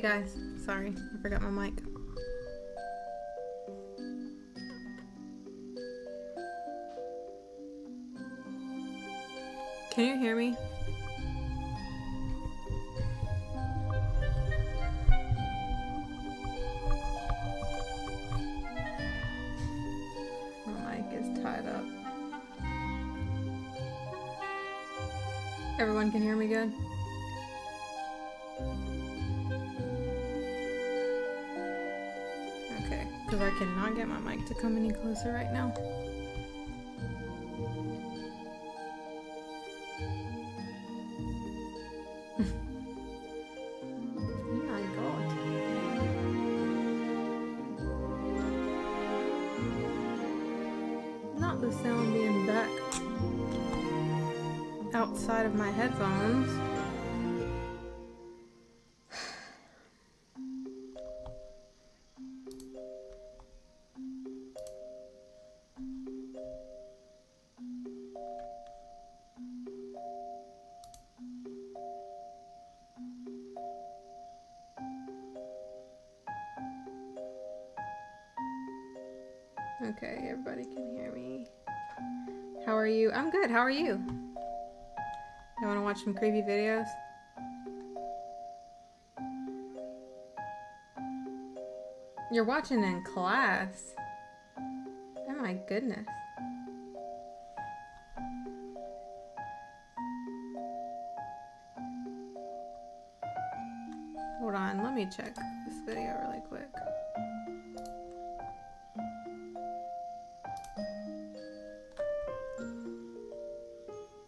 Hey guys, sorry, I forgot my mic. Can you hear me? My mic is tied up. Everyone can hear me good? Okay, because I cannot get my mic to come any closer right now. Oh my god. Not the sound being back outside of my headphones. Okay, everybody can hear me. How are you? I'm good. How are you? You want to watch some creepy videos? You're watching in class. Oh my goodness. Hold on, let me check this video really quick.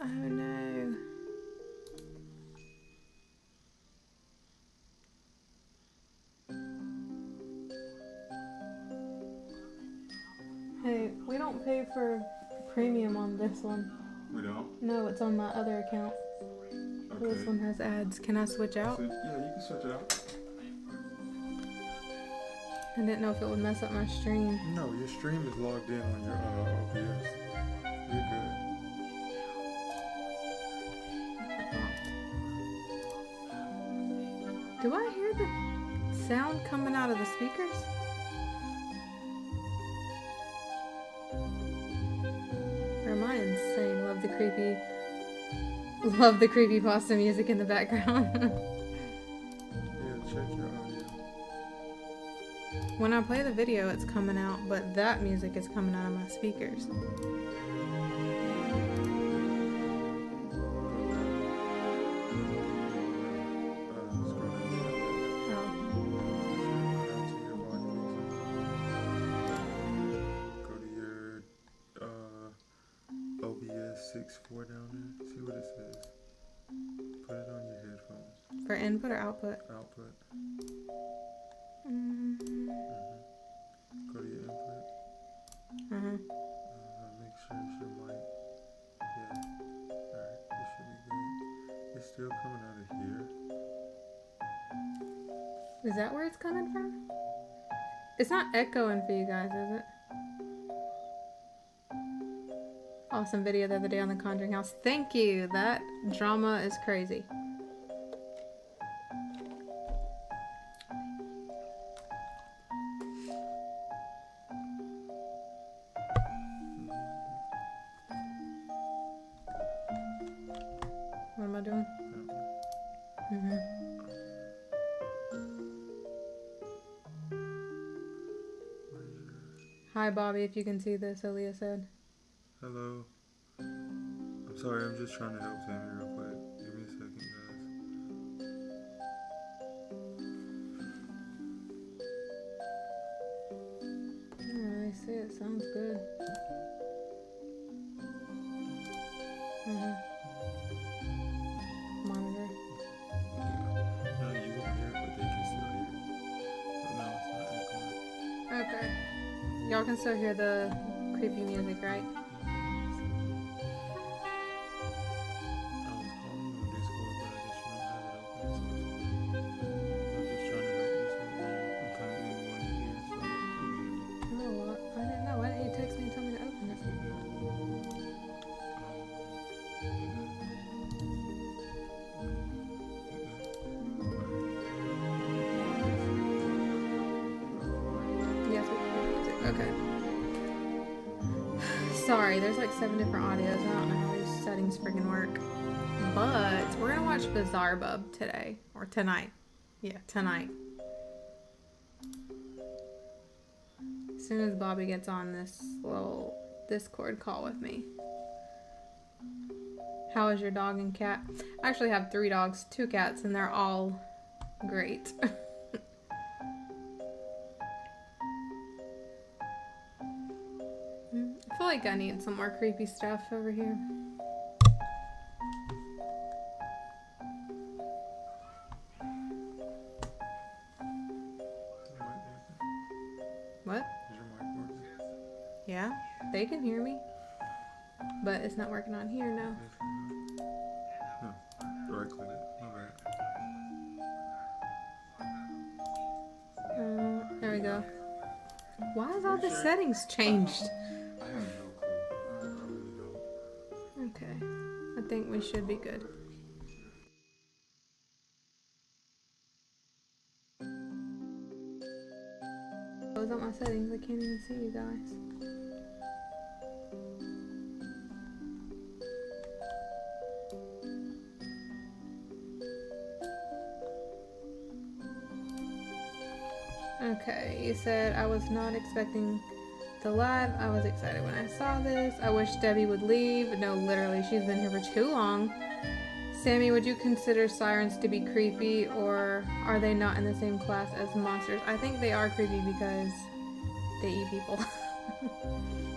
Oh no. Hey, we don't pay for premium on this one. We don't? No, it's on my other account. Okay. This one has ads. Can I switch out? So, yeah, you can switch it out. I didn't know if it would mess up my stream. No, your stream is logged in on your OBS. You're good. Do I hear the sound coming out of the speakers? Or am I insane? Love the creepypasta music in the background. Yeah, check your audio. When I play the video, it's coming out, but that music is coming out of my speakers. Go to your OBS 6.4 down there. See what it says. Put it on your headphones. For input or output? Output. Mm-hmm. Go to your input. Make sure it's your mic. Yeah. Alright, it should be good. It's still coming out of here. Is that where it's coming from? It's not echoing for you guys, is it? Awesome video the other day on the Conjuring House. Thank you. That drama is crazy. What am I doing? Hi, Bobby, if you can see this, Aaliyah said. Hello. I'm sorry, I'm just trying to help Sammy real quick. Give me a second, guys. Yeah, I see it. Sounds good. Monitor. No, you won't hear it, but they can still hear it. So no, it's not echoing. Okay. Y'all can still hear the creepy music, right? Okay. Sorry, there's like 7 different audios. I don't know how these settings freaking work. But we're gonna watch Bizarre Bub today. Or tonight. Yeah, tonight. As soon as Bobby gets on this little Discord call with me. How is your dog and cat? I actually have 3 dogs, 2 cats, and they're all great. I feel like I need some more creepy stuff over here. What? Is your mic working? Yeah, they can hear me. But it's not working on here now. No. Right click it. Alright. There we go. Why is all the settings changed? I have no clue. I really don't. Okay. I think we should be good. Close up my settings. I can't even see you guys. Okay, you said I was not expecting the live. I was excited when I saw this. I wish Debbie would leave. No, literally, she's been here for too long. Sammy, would you consider sirens to be creepy, or are they not in the same class as monsters? I think they are creepy because they eat people.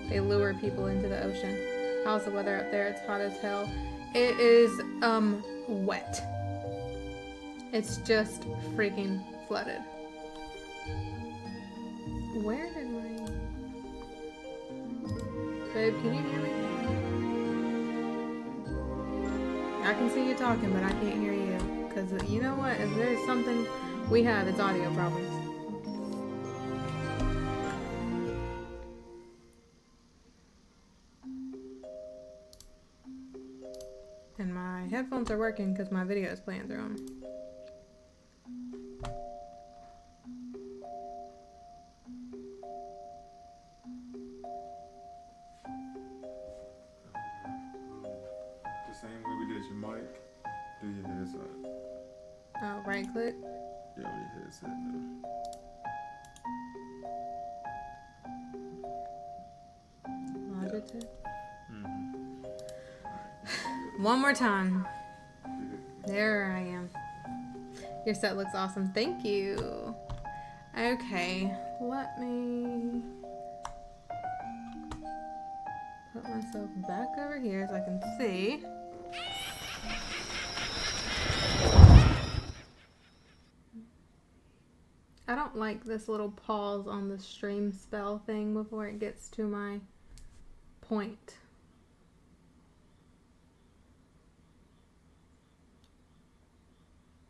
They lure people into the ocean. How's the weather up there? It's hot as hell. It is, wet. It's just freaking flooded. Where did my... Babe, can you hear me? I can see you talking, but I can't hear you. Because you know what? If there's something we have, it's audio problems. And my headphones are working because my video is playing through them. Same way we did your mic, do your headset. Oh, right click. Yeah, your headset now. Logitech. Mm-hmm. One more time. There I am. Your set looks awesome. Thank you. Okay, let me put myself back over here so I can see. I don't like this little pause on the stream spell thing before it gets to my point.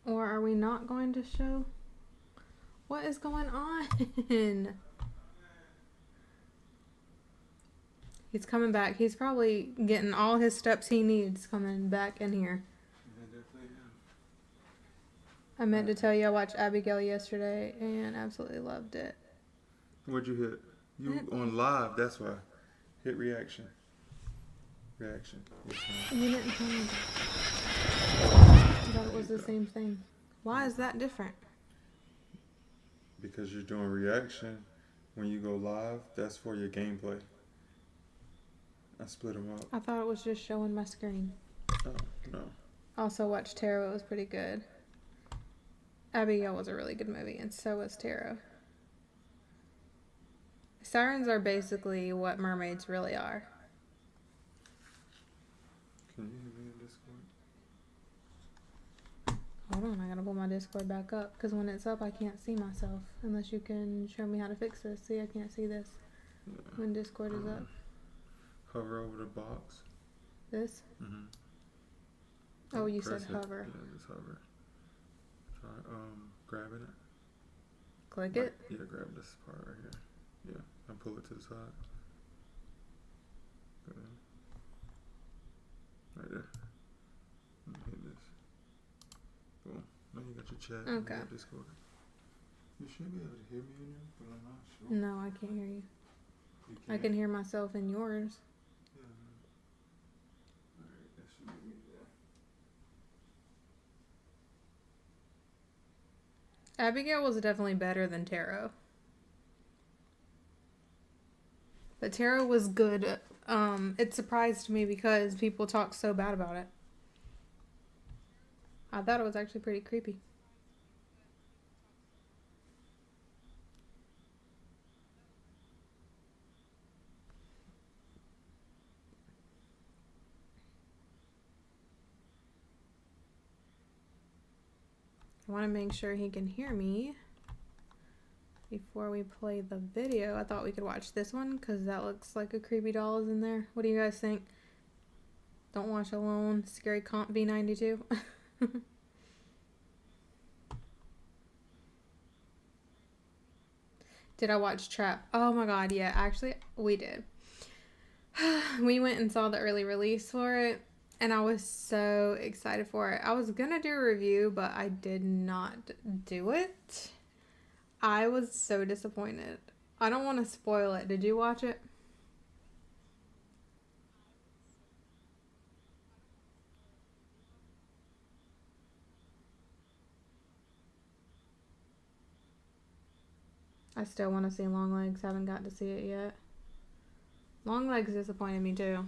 Or are we not going to show? What is going on? He's coming back. He's probably getting all his steps he needs coming back in here. I meant to tell you I watched Abigail yesterday and absolutely loved it. What'd you hit? You on live, that's why. Hit reaction. Reaction. You didn't tell me that. I thought it was the same thing. Why is that different? Because you're doing reaction. When you go live, that's for your gameplay. I split them up. I thought it was just showing my screen. Oh, no. Also watched Tarot. It was pretty good. Abigail was a really good movie, and so was Tarot. Sirens are basically what mermaids really are. Can you hear me in Discord? Hold on, I gotta pull my Discord back up, because when it's up, I can't see myself, unless you can show me how to fix this. See, I can't see this when Discord is up. Hover over the box. This? Mm-hmm. Oh, you Press said it. hover. Yeah, just hover. Try grabbing it. Click it? Yeah, grab this part right here. Yeah, and pull it to the side. Good. Right there. Hit this. Cool. Now you got your chat. Okay. You got Discord. You should be able to hear me in there, but I'm not sure. No, I can't hear you. You I can hear myself in yours. Yeah. Alright, that should be there. Abigail was definitely better than Tarot. But Tarot was good. It surprised me because people talk so bad about it. I thought it was actually pretty creepy. I want to make sure he can hear me before we play the video. I thought we could watch this one because that looks like a creepy doll is in there. What do you guys think? Don't Watch Alone, Scary Comp V92. Did I watch Trap? Oh my god, yeah, actually, we did. We went and saw the early release for it, and I was so excited for it. I was gonna do a review, but I did not do it. I was so disappointed. I don't want to spoil it. Did you watch it? I still want to see Longlegs. Haven't got to see it yet. Longlegs disappointed me too.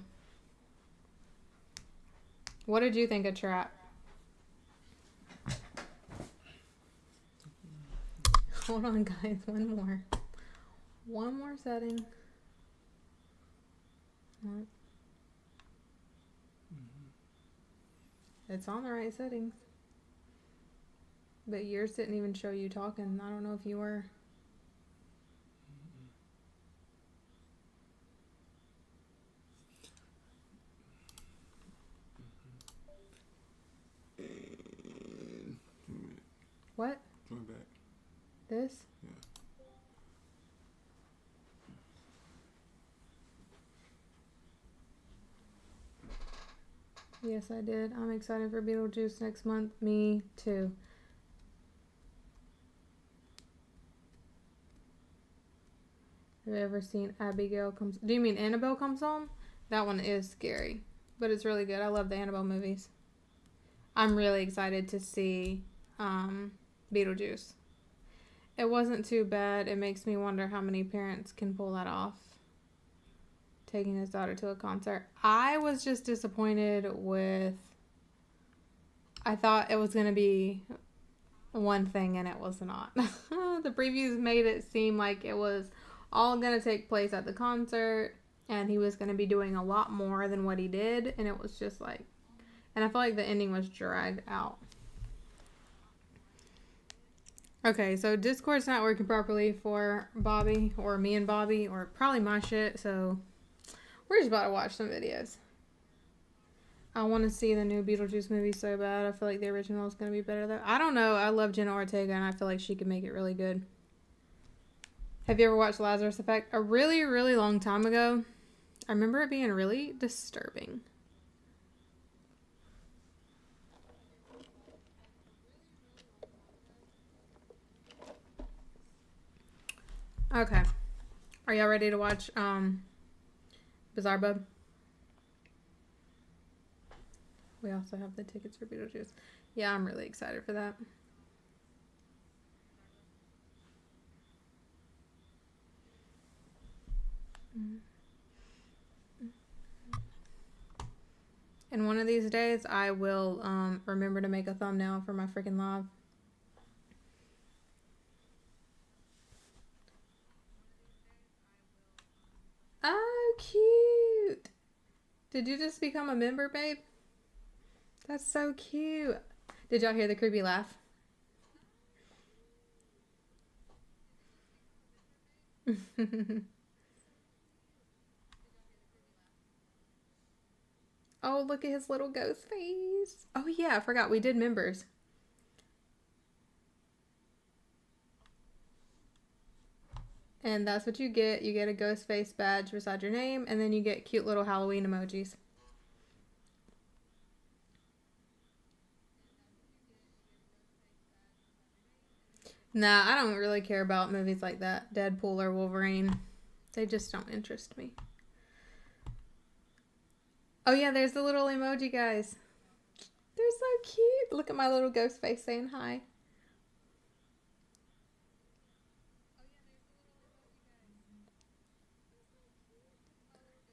What did you think of Trap? Hold on, guys. One more. One more setting. What? It's on the right settings. But yours didn't even show you talking. I don't know if you were. What? Join back. This? Yeah. Yes, I did. I'm excited for Beetlejuice next month. Me too. Have you ever seen Abigail Comes... Do you mean Annabelle Comes Home? That one is scary. But it's really good. I love the Annabelle movies. I'm really excited to see Beetlejuice. It wasn't too bad. It makes me wonder how many parents can pull that off. Taking his daughter to a concert. I was just disappointed with... I thought it was going to be one thing and it was not. The previews made it seem like it was all going to take place at the concert and he was going to be doing a lot more than what he did, and it was just like... And I felt like the ending was dragged out. Okay, so Discord's not working properly for Bobby, or me and Bobby, or probably my shit, so we're just about to watch some videos. I want to see the new Beetlejuice movie so bad. I feel like the original is going to be better though. I don't know. I love Jenna Ortega, and I feel like she could make it really good. Have you ever watched Lazarus Effect? A really, really long time ago. I remember it being really disturbing. Okay. Are y'all ready to watch Bizarre Bub? We also have the tickets for Beetlejuice. Yeah, I'm really excited for that. And one of these days, I will remember to make a thumbnail for my freaking live. Oh, cute. Did you just become a member, babe? That's so cute. Did y'all hear the creepy laugh? Oh, look at his little ghost face. Oh, yeah, I forgot. We did members. And that's what you get. You get a ghost face badge beside your name, and then you get cute little Halloween emojis. Nah, I don't really care about movies like that. Deadpool or Wolverine. They just don't interest me. Oh yeah, there's the little emoji guys. They're so cute. Look at my little ghost face saying hi.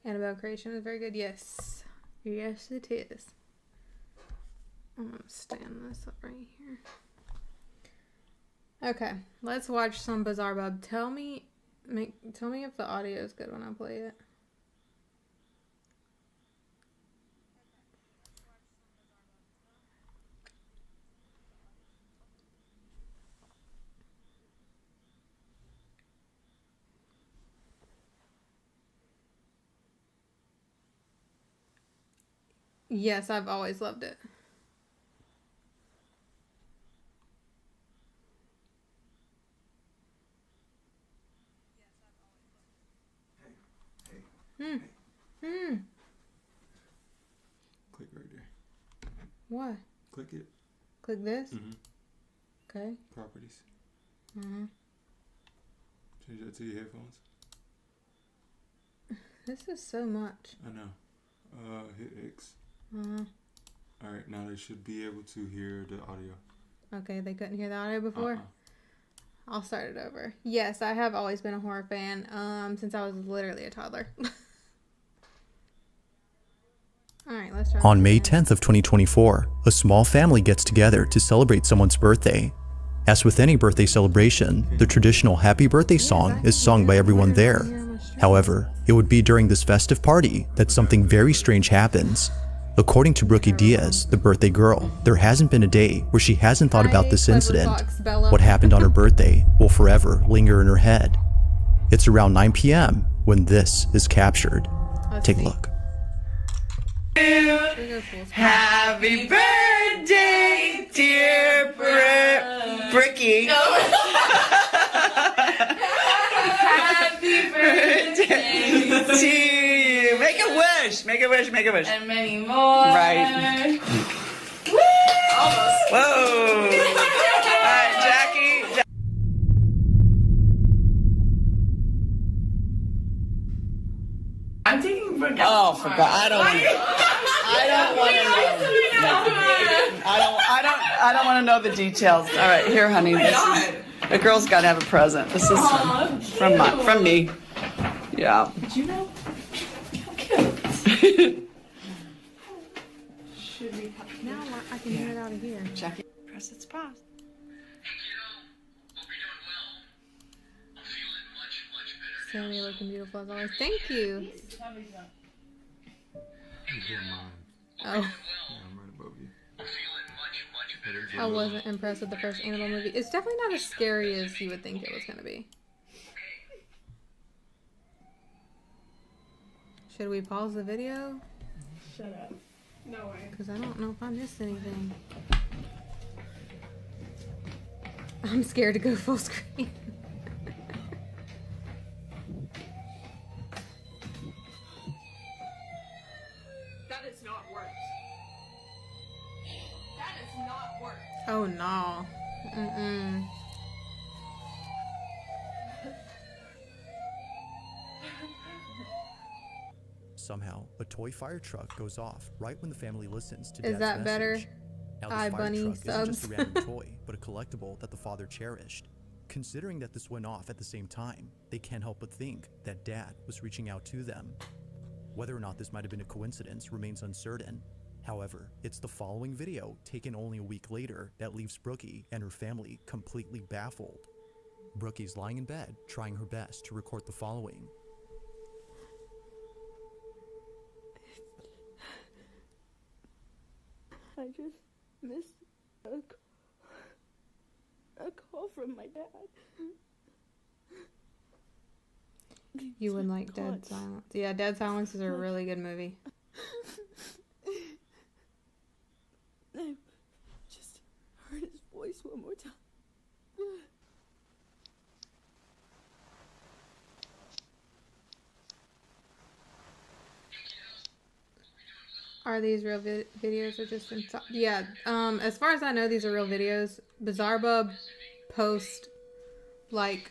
Annabelle creation is very good. Yes. Yes, it is. I'm going to stand this up right here. Okay, let's watch some Bizarre Bub. Tell me if the audio is good when I play it. Yes, I've always loved it. Click right there. What? Click it. Click this? Mm-hmm. Okay. Properties. Mm-hmm. Change that to your headphones. This is so much. I know. Hit X. Uh-huh. Alright, now they should be able to hear the audio. Okay, they couldn't hear the audio before? I'll start it over. Yes, I have always been a horror fan, since I was literally a toddler. Alright, let's try. On May 10th of 2024, a small family gets together to celebrate someone's birthday. As with any birthday celebration, the traditional happy birthday song is sung by everyone there. However, it would be during this festive party that something very strange happens. According to Brookie Diaz, the birthday girl, there hasn't been a day where she hasn't thought about this incident. What happened on her birthday will forever linger in her head. It's around 9 p.m. when this is captured. Take a look. Happy birthday, dear Bricky. Happy birthday to you. Make a wish. Make a wish. Make a wish. And many more. Right. Woo! Almost. Whoa. All right, Jackie. I'm taking for Oh, for God. I don't want to know the details. All right, here, honey. The girl's got to have a present. This is from me. Yeah. Did you know? Should we cut? Now I can hear it out of here. Jackie, press its pause. Sammy looking beautiful as always. Thank you. You hear mine. Oh, Yeah, I'm right above you. I wasn't impressed with the first Annabelle movie. It's definitely not as scary as you would think it was going to be. Should we pause the video? Shut up. No way. Because I don't know if I missed anything. I'm scared to go full screen. That is not worked. That is not worked. Oh no. Mm-mm. Somehow, a toy fire truck goes off right when the family listens to Is Dad's that better? message. Now, this Hi, fire Bunny truck isn't just a subs. random toy, but a collectible that the father cherished. Considering that this went off at the same time, they can't help but think that Dad was reaching out to them. Whether or not this might have been a coincidence remains uncertain. However, it's the following video, taken only a week later, that leaves Brookie and her family completely baffled. Brookie's lying in bed, trying her best to record the following. I just missed a call from my dad. You would like Dead Silence. Yeah, Dead Silence is a really good movie. I just heard his voice one more time. Are these real videos or just inside? Yeah, as far as I know, these are real videos. Bizarre Bub post, like,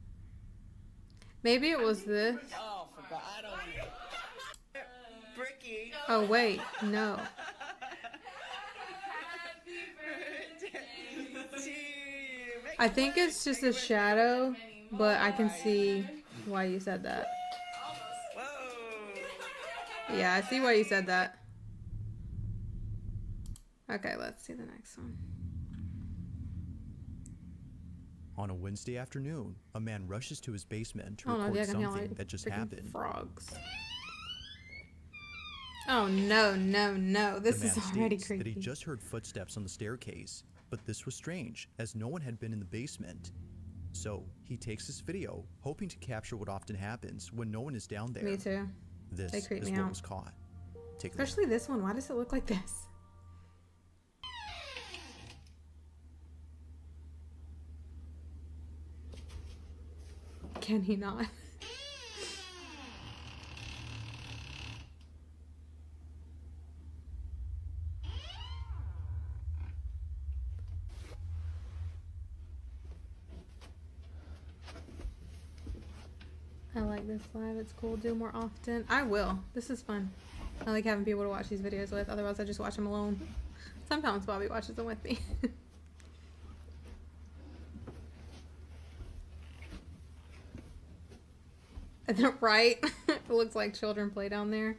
Maybe it was this. Oh, for God, I don't want to. Bricky. Oh, wait. No. I think it's just a shadow, but I can see why you said that. Whoa. Yeah, I see why you said that. Okay, let's see the next one. On a Wednesday afternoon, a man rushes to his basement to Oh no, record yeah, I can hear something like that just freaking happened. frogs. Oh no, no, no. This The man is already states that he creepy. just heard footsteps on the staircase, but this was strange as no one had been in the basement. So he takes this video, hoping to capture what often happens when no one is down there. Me too. This They creep is me what out. was caught. Take a look. Especially this one. Why does it look like this? Can he not? I like this live. It's cool. Do more often. I will. This is fun. I like having people to watch these videos with. Otherwise, I just watch them alone. Sometimes Bobby watches them with me. Right? It looks like children play down there,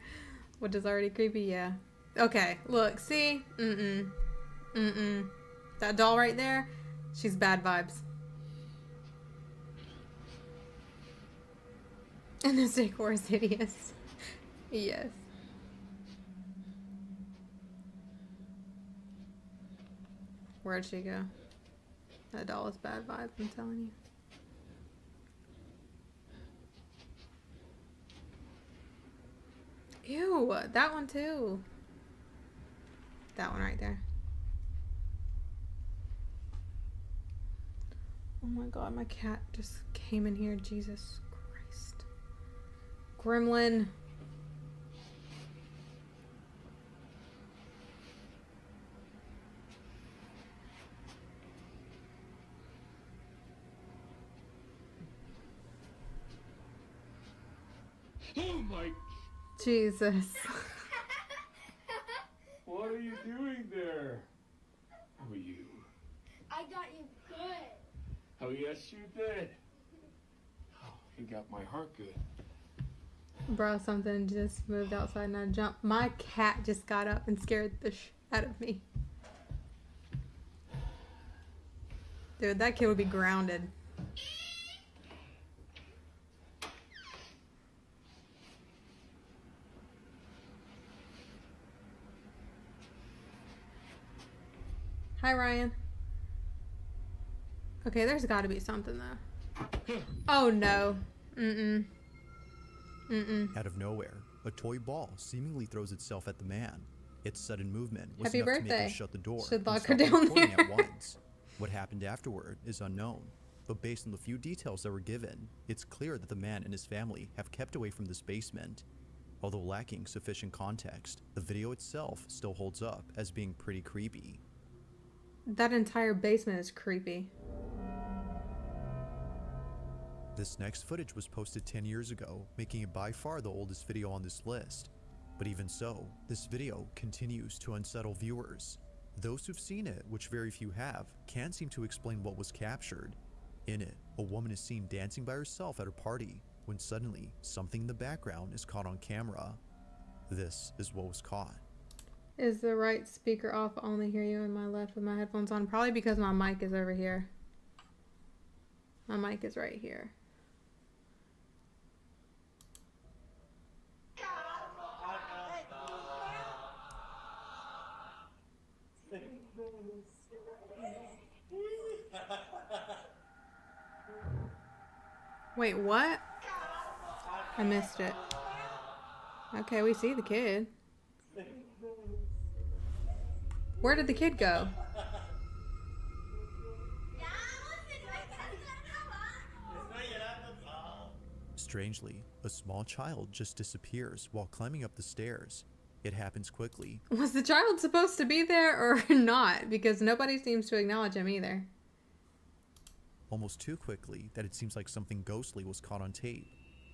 which is already creepy. Yeah. Okay. Look. See? Mm-mm. Mm-mm. That doll right there, she's bad vibes. And this decor is hideous. Yes. Where'd she go? That doll is bad vibes, I'm telling you. Ew, that one too. That one right there. Oh my god, my cat just came in here. Jesus Christ. Gremlin. Oh my! Jesus. What are you doing there? Who are you? I got you good. Oh yes, you did. Oh, you got my heart good. Bro, something just moved outside and I jumped. My cat just got up and scared the shit out of me. Dude, that kid would be grounded. Hi, Ryan. Okay, there's got to be something though. Oh no. Mm-mm. Mm-mm. Out of nowhere, a toy ball seemingly throws itself at the man. Its sudden movement was Happy enough to make birthday. him shut the door Should and lock her stop down recording there. at once. What happened afterward is unknown, but based on the few details that were given, it's clear that the man and his family have kept away from this basement. Although lacking sufficient context, the video itself still holds up as being pretty creepy. That entire basement is creepy. This next footage was posted 10 years ago, making it by far the oldest video on this list. But even so, this video continues to unsettle viewers. Those who've seen it, which very few have, can't seem to explain what was captured. In it, a woman is seen dancing by herself at her party, when suddenly, something in the background is caught on camera. This is what was caught. Is the right speaker off? I only hear you in my left with my headphones on. Probably because my mic is over here. My mic is right here. Wait, what? I missed it. Okay, we see the kid. Where did the kid go? Strangely, a small child just disappears while climbing up the stairs. It happens quickly. Was the child supposed to be there or not? Because nobody seems to acknowledge him either. almost too quickly that it seems like something ghostly was caught on tape.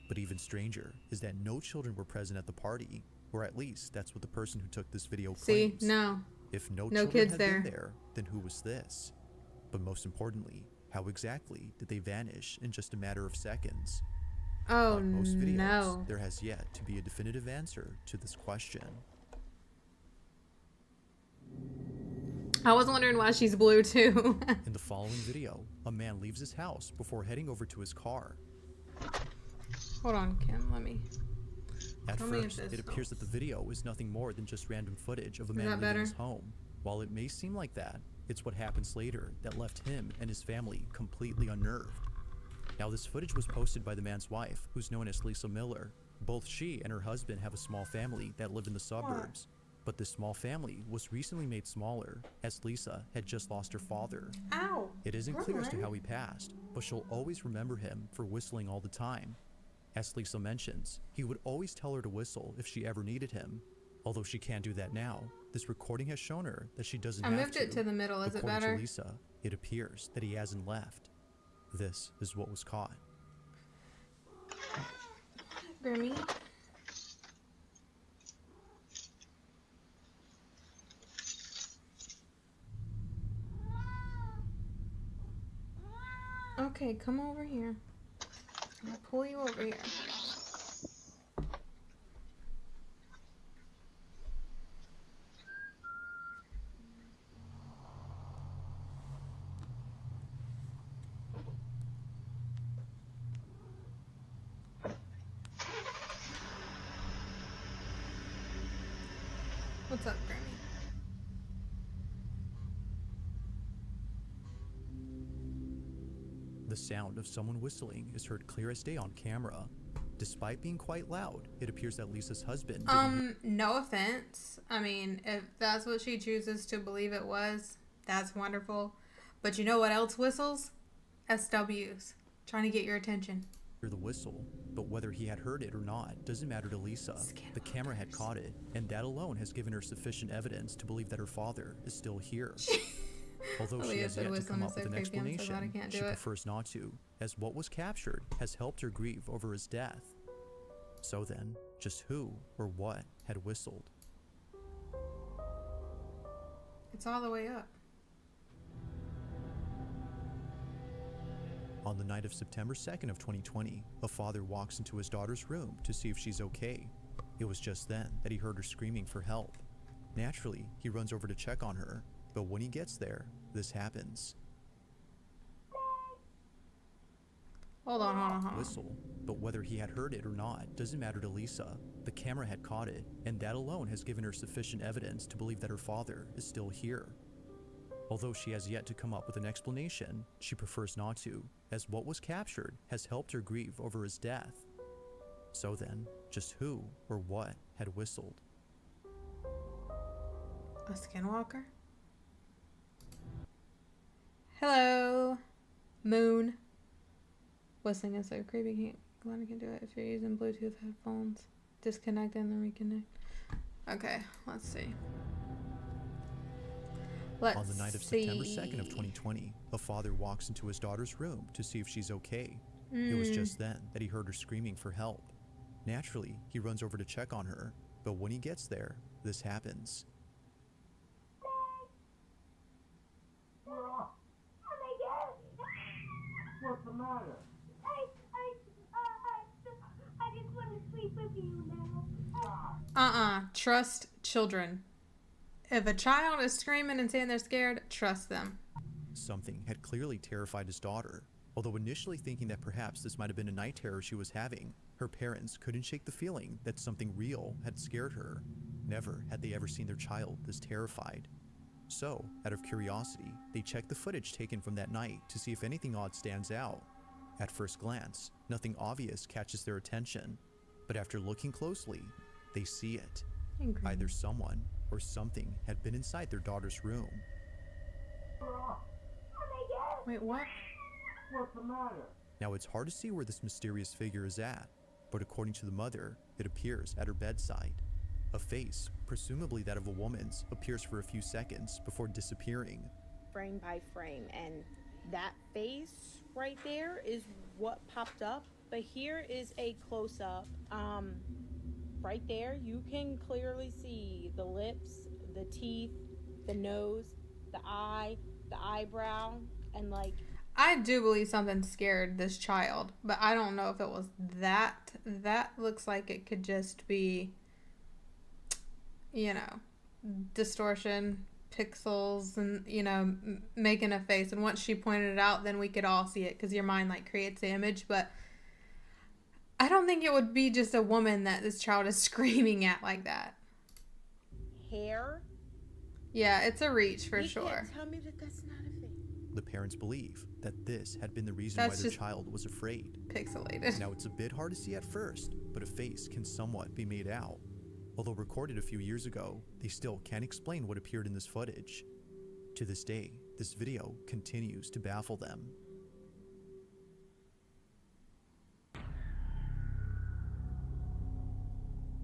But even stranger is that no children were present at the party, or at least that's what the person who took this video See, claims. no. If no No children kids had there. been there, then who was this? But most importantly, how exactly did they vanish in just a matter of seconds? Oh, Like most videos, no. there has yet to be a definitive answer to this question. I was wondering why she's blue, too. In the following video, a man leaves his house before heading over to his car. Hold on, Kim. Let me... At Tell me if first, this it appears that the video is nothing more than just random footage of a Is man that leaving better? his home. While it may seem like that, it's what happens later that left him and his family completely unnerved. Now, this footage was posted by the man's wife, who's known as Lisa Miller. Both she and her husband have a small family that live in the suburbs. But this small family was recently made smaller, as Lisa had just lost her father. Ow! It isn't clear as to Gremlin. how he passed, but she'll always remember him for whistling all the time. As Lisa mentions, he would always tell her to whistle if she ever needed him. Although she can't do that now, this recording has shown her that she doesn't I have moved it to the middle. Is it According better? to Lisa, it appears that he hasn't left. This is what was caught. Grimmy. Okay, come over here. I'll pull you over here. What's up, Grammy? The sound of someone whistling is heard clear as day on camera. Despite being quite loud, it appears that Lisa's husband didn't No offense. I mean, if that's what she chooses to believe it was, that's wonderful. But you know what else whistles? SWs. Trying to get your attention. hear the whistle, but whether he had heard it or not doesn't matter to Lisa. The camera had caught it, and that alone has given her sufficient evidence to believe that her father is still here. Although she has yet to come up with an explanation, she prefers not to, as what was captured has helped her grieve over his death. So then, just who or what had whistled? It's all the way up. On the night of September 2nd of 2020, a father walks into his daughter's room to see if she's okay. It was just then that he heard her screaming for help. Naturally, he runs over to check on her, but when he gets there, this happens. Hold on. Whistle, but whether he had heard it or not doesn't matter to Lisa. The camera had caught it, and that alone has given her sufficient evidence to believe that her father is still here. Although she has yet to come up with an explanation, she prefers not to, as what was captured has helped her grieve over his death. So then, just who or what had whistled? A skinwalker? Hello, Moon. Whistling is so creepy. Glenn can do it if you're using Bluetooth headphones. Disconnect and then reconnect. Okay, let's see. On the night of September 2nd of 2020, a father walks into his daughter's room to see if she's okay. It was just then that he heard her screaming for help. Naturally, he runs over to check on her, but when he gets there, this happens. What's the matter? I just want to sleep with you now. Trust children. If a child is screaming and saying they're scared, trust them. Something had clearly terrified his daughter. Although initially thinking that perhaps this might have been a night terror she was having, her parents couldn't shake the feeling that something real had scared her. Never had they ever seen their child this terrified. So, out of curiosity, they checked the footage taken from that night to see if anything odd stands out. At first glance, nothing obvious catches their attention, but after looking closely, they see it. Either someone or something had been inside their daughter's room. Wait, what? What's the matter? Now it's hard to see where this mysterious figure is at, but according to the mother, it appears at her bedside. A face, presumably that of a woman's, appears for a few seconds before disappearing. Frame by frame, and that face right there is what popped up. But here is a close-up. Right there, you can clearly see the lips, the teeth, the nose, the eye, the eyebrow, and like... I do believe something scared this child, but I don't know if it was that. That looks like it could just be, you know, distortion, pixels, and, you know, making a face. And once she pointed it out, then we could all see it because your mind, like, creates the image. But I don't think it would be just a woman that this child is screaming at like that. Hair? Yeah, it's a reach for You sure. can't tell me that that's not a thing. The parents believe that this had been the reason That's why their just child was afraid. Pixelated. Now, it's a bit hard to see at first, but a face can somewhat be made out. Although recorded a few years ago, they still can't explain what appeared in this footage. To this day, this video continues to baffle them.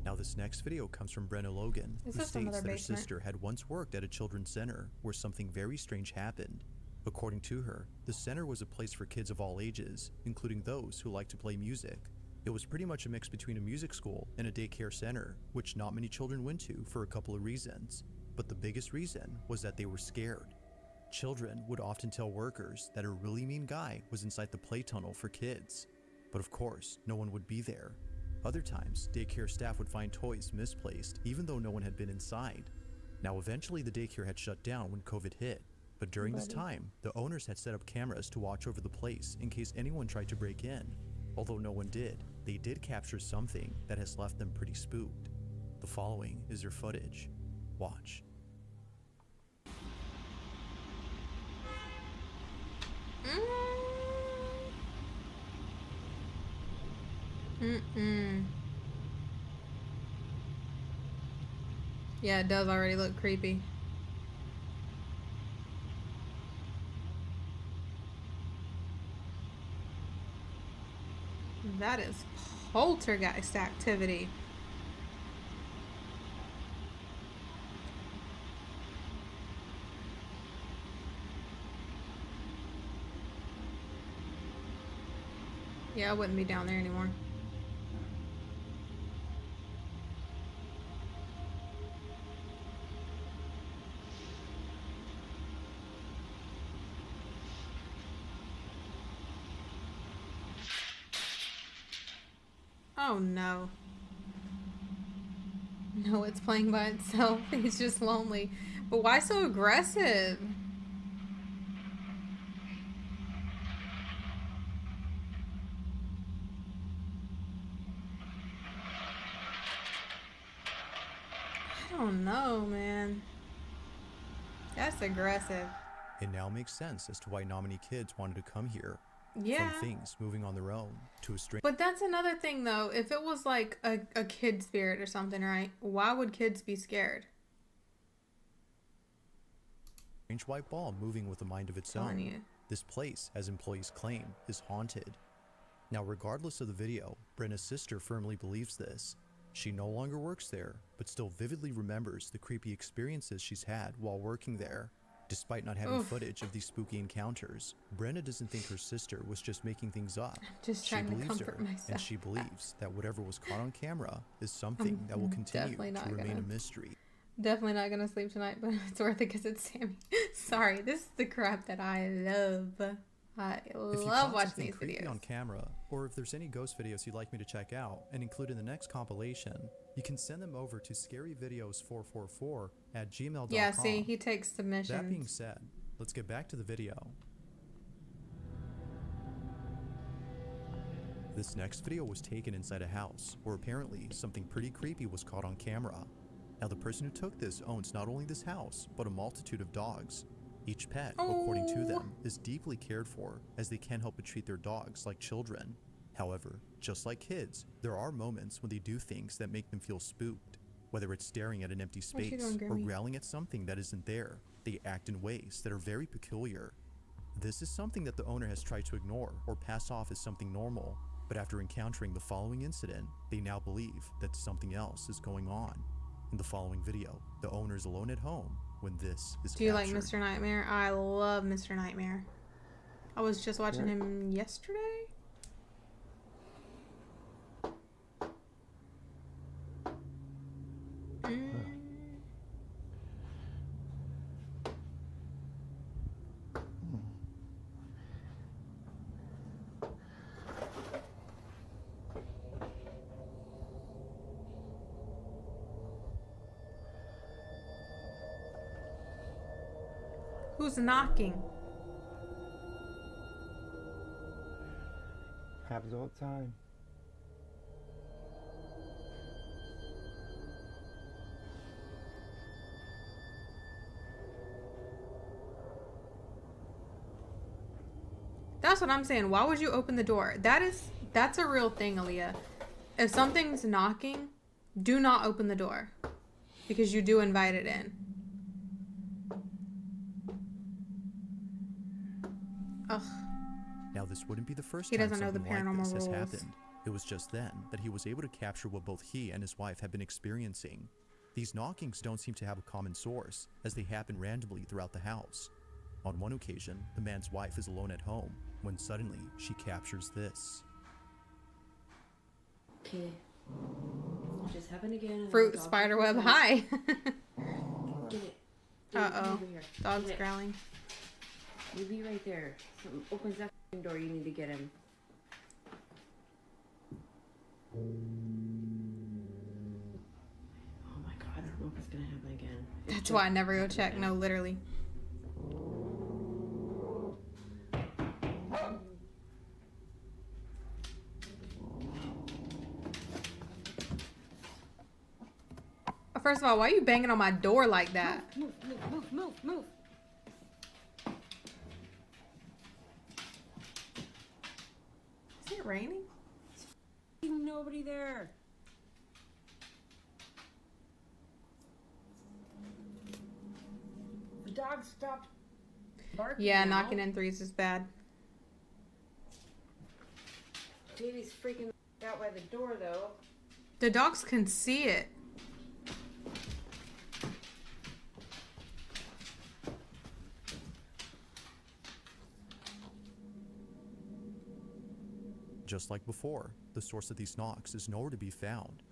Now, this next video comes from Brenna Logan, Is who this states another that her basement? sister had once worked at a children's center where something very strange happened. According to her, the center was a place for kids of all ages, including those who like to play music. It was pretty much a mix between a music school and a daycare center, which not many children went to for a couple of reasons. But the biggest reason was that they were scared. Children would often tell workers that a really mean guy was inside the play tunnel for kids. But of course, no one would be there. Other times, daycare staff would find toys misplaced, even though no one had been inside. Now, eventually the daycare had shut down when COVID hit, but during this time, the owners had set up cameras to watch over the place in case anyone tried to break in. Although no one did, they did capture something that has left them pretty spooked. The following is their footage. Watch. Yeah, it does already look creepy. That is poltergeist activity. Yeah, I wouldn't be down there anymore. Oh no. No, it's playing by itself. He's just lonely. But why so aggressive? I don't know, man. That's aggressive. It now makes sense as to why not many kids wanted to come here. Yeah. From things moving on their own to a strange But that's another thing, though. If it was like a kid spirit or something, right? Why would kids be scared? white ball moving with a mind of its Telling own. you. This place, as employees claim, is haunted. Now, regardless of the video, Brenna's sister firmly believes this. She no longer works there, but still vividly remembers the creepy experiences she's had while working there. Despite not having footage of these spooky encounters, Brenna doesn't think her sister was just making things up. Just She trying to believes comfort her, myself. and she believes that whatever was caught on camera is something that will continue definitely to not remain gonna- a mystery. Definitely not gonna sleep tonight, but it's worth it because it's Sammy. Sorry, this is the crap that I love. I If you love caught watching something these creepy videos. on camera, or if there's any ghost videos you'd like me to check out and include in the next compilation, you can send them over to scaryvideos444@gmail.com. Yeah, see, he takes submissions. That being said, let's get back to the video. This next video was taken inside a house, where apparently something pretty creepy was caught on camera. Now, the person who took this owns not only this house, but a multitude of dogs. Each pet, according to them, is deeply cared for, as they can't help but treat their dogs like children. However, just like kids, there are moments when they do things that make them feel spooked. Whether it's staring at an empty What you space doing, or Grammy? growling at something that isn't there, they act in ways that are very peculiar. This is something that the owner has tried to ignore or pass off as something normal, but after encountering the following incident, they now believe that something else is going on. In the following video, the owner is alone at home when this is Do you like captured. Mr. Nightmare? I love Mr. Nightmare. I was just watching him yesterday. Who's knocking? Happens all the time. That's what I'm saying. Why would you open the door? That's a real thing, Aaliyah. If something's knocking, do not open the door. Because you do invite it in. Ugh. Now, this wouldn't be the first He time doesn't know the something like paranormal this has rules. happened. It was just then that he was able to capture what both he and his wife had been experiencing. These knockings don't seem to have a common source, as they happen randomly throughout the house. On one occasion, the man's wife is alone at home, when suddenly she captures this. Okay. Just happened again. Fruit spiderweb. Hi. Get it. Uh-oh. Over here. Dog's Get it. growling. You be right there. Something opens that door. You need to get him. Oh my god, I don't know if it's gonna happen again. That's why I never go check. No, literally. First of all, why are you banging on my door like that? Move. Is it raining? Nobody there. The dog stopped barking. Yeah, now. knocking in threes is bad. Davey's freaking out by the door though. The dogs can see it. Just like before, the source of these knocks is nowhere to be found.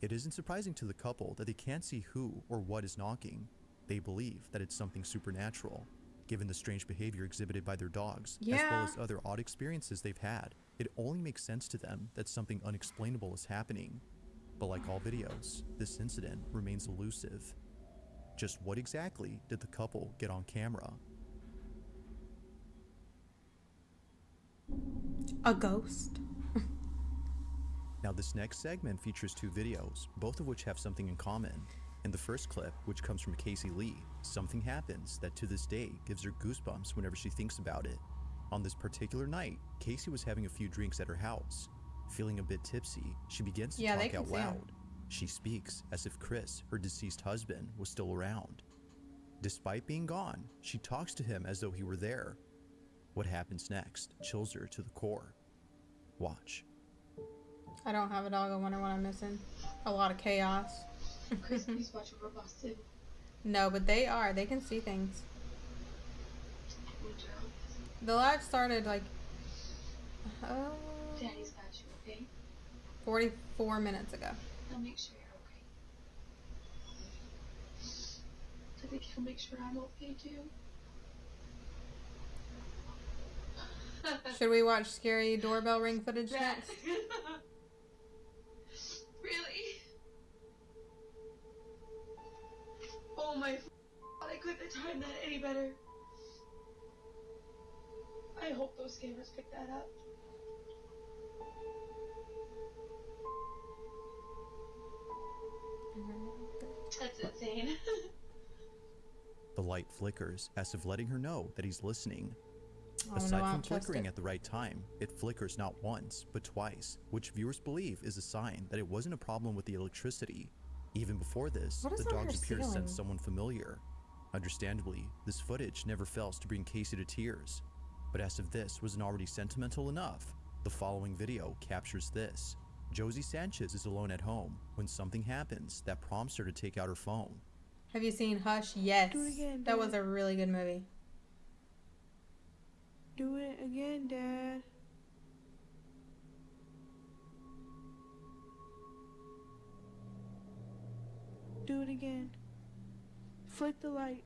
It isn't surprising to the couple that they can't see who or what is knocking. They believe that it's something supernatural. Given the strange behavior exhibited by their dogs, as well as other odd experiences they've had, it only makes sense to them that something unexplainable is happening. But like all videos, this incident remains elusive. Just what exactly did the couple get on camera? A ghost. Now, this next segment features two videos, both of which have something in common. In the first clip, which comes from Casey Lee, something happens that to this day gives her goosebumps whenever she thinks about it. On this particular night, Casey was having a few drinks at her house. Feeling a bit tipsy, she begins to talk out loud. She speaks as if Chris, her deceased husband, was still around. Despite being gone, she talks to him as though he were there. What happens next chills her to the core. Watch. I don't have a dog. I wonder what I'm missing. A lot of chaos. Chris, please watch over Boston. No, but they are. They can see things. The live started like... Daddy's got you, okay? 44 minutes ago. I'll make sure you're okay. I think he'll make sure I'm okay too. Should we watch scary doorbell ring footage next? Really? Oh my god, I couldn't have timed that any better. I hope those cameras pick that up. That's insane. The light flickers as if letting her know that he's listening. Oh, Aside no, I from don't trust flickering it. at the right time, it flickers not once, but twice, which viewers believe is a sign that it wasn't a problem with the electricity. Even before this, What is the on dogs her appear to ceiling? sense someone familiar. Understandably, this footage never fails to bring Casey to tears. But as if this wasn't already sentimental enough, the following video captures this. Josie Sanchez is alone at home when something happens that prompts her to take out her phone. Have you seen Hush? Yes. Do it again, That do was it. a really good movie. Do it again, Dad. Do it again. Flick the light.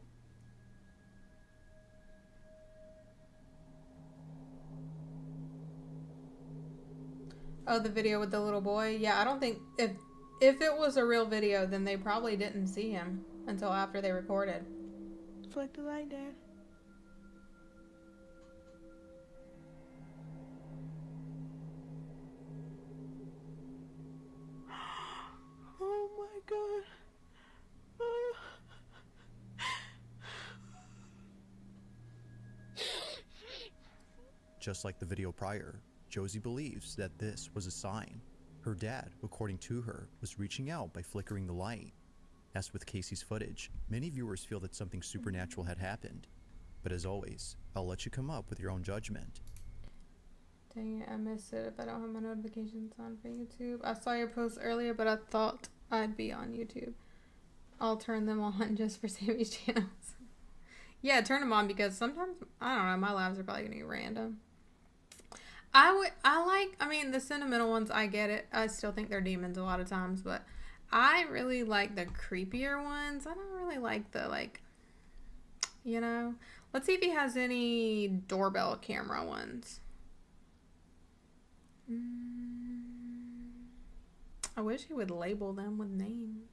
Oh, the video with the little boy? Yeah, I don't think... If it was a real video, then they probably didn't see him until after they recorded. Flick the light, Dad. Oh my God. Just like the video prior, Josie believes that this was a sign. Her dad, according to her, was reaching out by flickering the light. As with Casey's footage, many viewers feel that something supernatural had happened. But as always, I'll let you come up with your own judgment. Dang it, I missed it if I don't have my notifications on for YouTube. I saw your post earlier, but I thought I'd be on YouTube. I'll turn them on just for Sammy's channels. Yeah, turn them on because sometimes, I don't know, my lives are probably gonna get random. I mean, the sentimental ones, I get it. I still think they're demons a lot of times, but I really like the creepier ones. I don't really like the, like, you know. Let's see if he has any doorbell camera ones. I wish he would label them with names.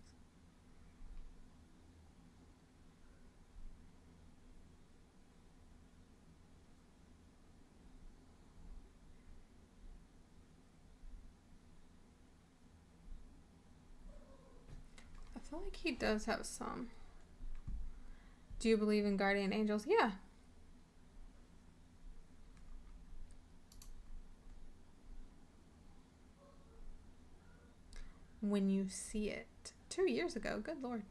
I feel like he does have some. Do you believe in guardian angels? Yeah. When you see it. 2 years ago. Good Lord.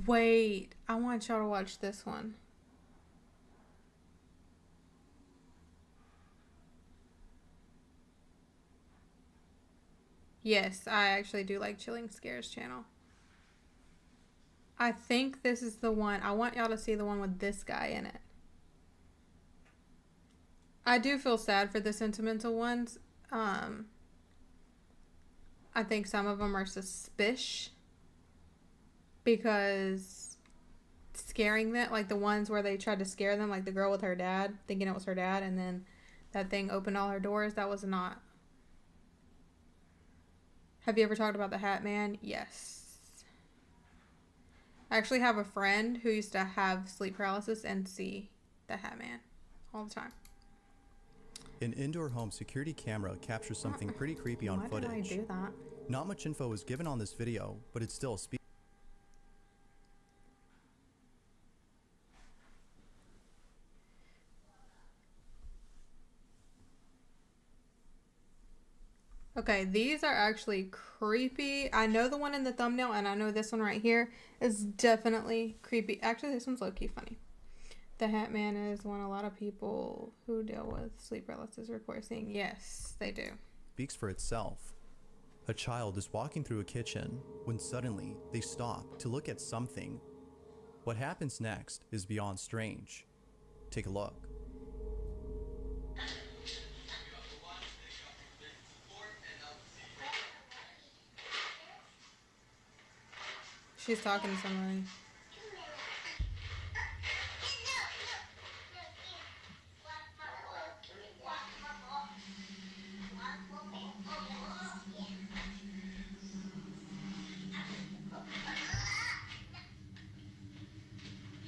Wait, I want y'all to watch this one. Yes, I actually do like Chilling Scares channel. I think this is the one. I want y'all to see the one with this guy in it. I do feel sad for the sentimental ones. I think some of them are suspicious. Because scaring them, like the ones where they tried to scare them, like the girl with her dad, thinking it was her dad, and then that thing opened all her doors, that was not. Have you ever talked about the Hat Man? Yes. I actually have a friend who used to have sleep paralysis and see the Hat Man all the time. An indoor home security camera captures something pretty creepy on footage. Why did I do that? Not much info is given on this video, but it still speaks. Okay, these are actually creepy. I know the one in the thumbnail, and I know this one right here is definitely creepy. Actually, this one's low-key funny. The Hat Man is one a lot of people who deal with sleep paralysis report seeing. Yes, they do. Speaks for itself. A child is walking through a kitchen when suddenly they stop to look at something. What happens next is beyond strange. Take a look. She's talking to somebody.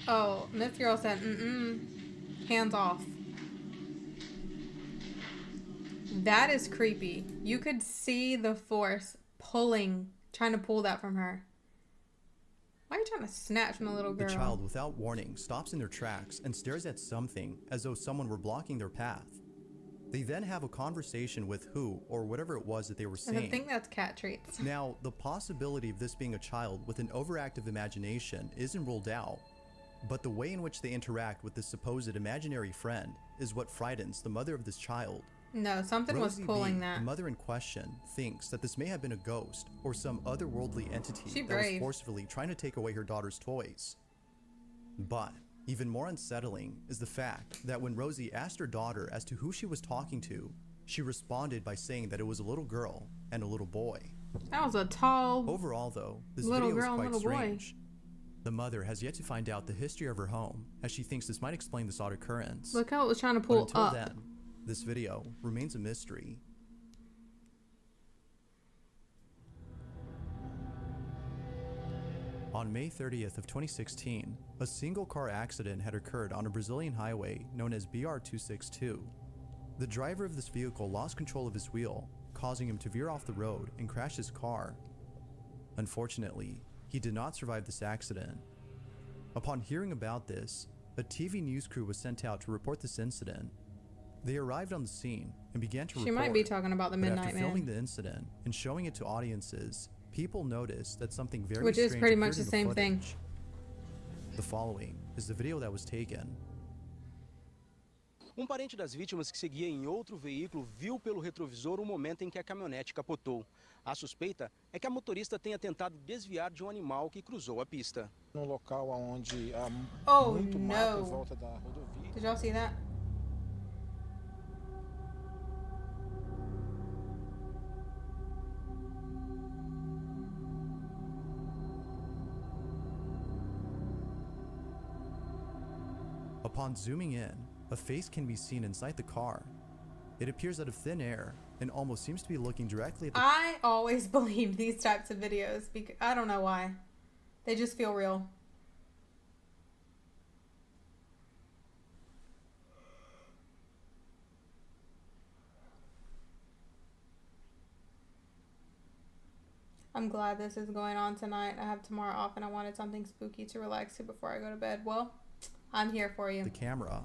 Oh, Miss Girl said, hands off. That is creepy. You could see the force pulling, trying to pull that from her. Why are you trying to snatch from the little girl? The child, without warning, stops in their tracks and stares at something as though someone were blocking their path. They then have a conversation with who or whatever it was that they were saying. I think that's cat treats. Now, the possibility of this being a child with an overactive imagination isn't ruled out. But the way in which they interact with this supposed imaginary friend is what frightens the mother of this child. No, something was Rosie pulling B, that. the mother in question, thinks that this may have been a ghost or some otherworldly entity She that was brave. forcefully trying to take away her daughter's toys. But even more unsettling is the fact that when Rosie asked her daughter as to who she was talking to, she responded by saying that it was a little girl and a little boy. That was a tall Overall, though, this little video is girl and quite little boy. strange. The mother has yet to find out the history of her home, as she thinks this might explain this odd occurrence. Look how it was trying to But pull until up. then, this video remains a mystery. On May 30th of 2016, a single car accident had occurred on a Brazilian highway known as BR-262. The driver of this vehicle lost control of his wheel, causing him to veer off the road and crash his car. Unfortunately, he did not survive this accident. Upon hearing about this, a TV news crew was sent out to report this incident. They arrived on the scene and began to report. She might be talking about the But Midnight after filming Man. the incident and showing it to audiences, people noticed that something very Which is strange pretty much appeared the in same thing. footage. The following is the video that was taken. Parente das vítimas que seguia em outro veículo viu pelo retrovisor o momento em que a caminhonete capotou. A suspeita é que a motorista tenha tentado desviar de animal que cruzou a pista. No local onde há Oh, muito mato no. em volta da rodovia. Did y'all see that? Upon zooming in, a face can be seen inside the car. It appears out of thin air and almost seems to be looking directly at the I always believe these types of videos because I don't know why. They just feel real. I'm glad this is going on tonight. I have tomorrow off and I wanted something spooky to relax to before I go to bed. Well, I'm here for you. the camera.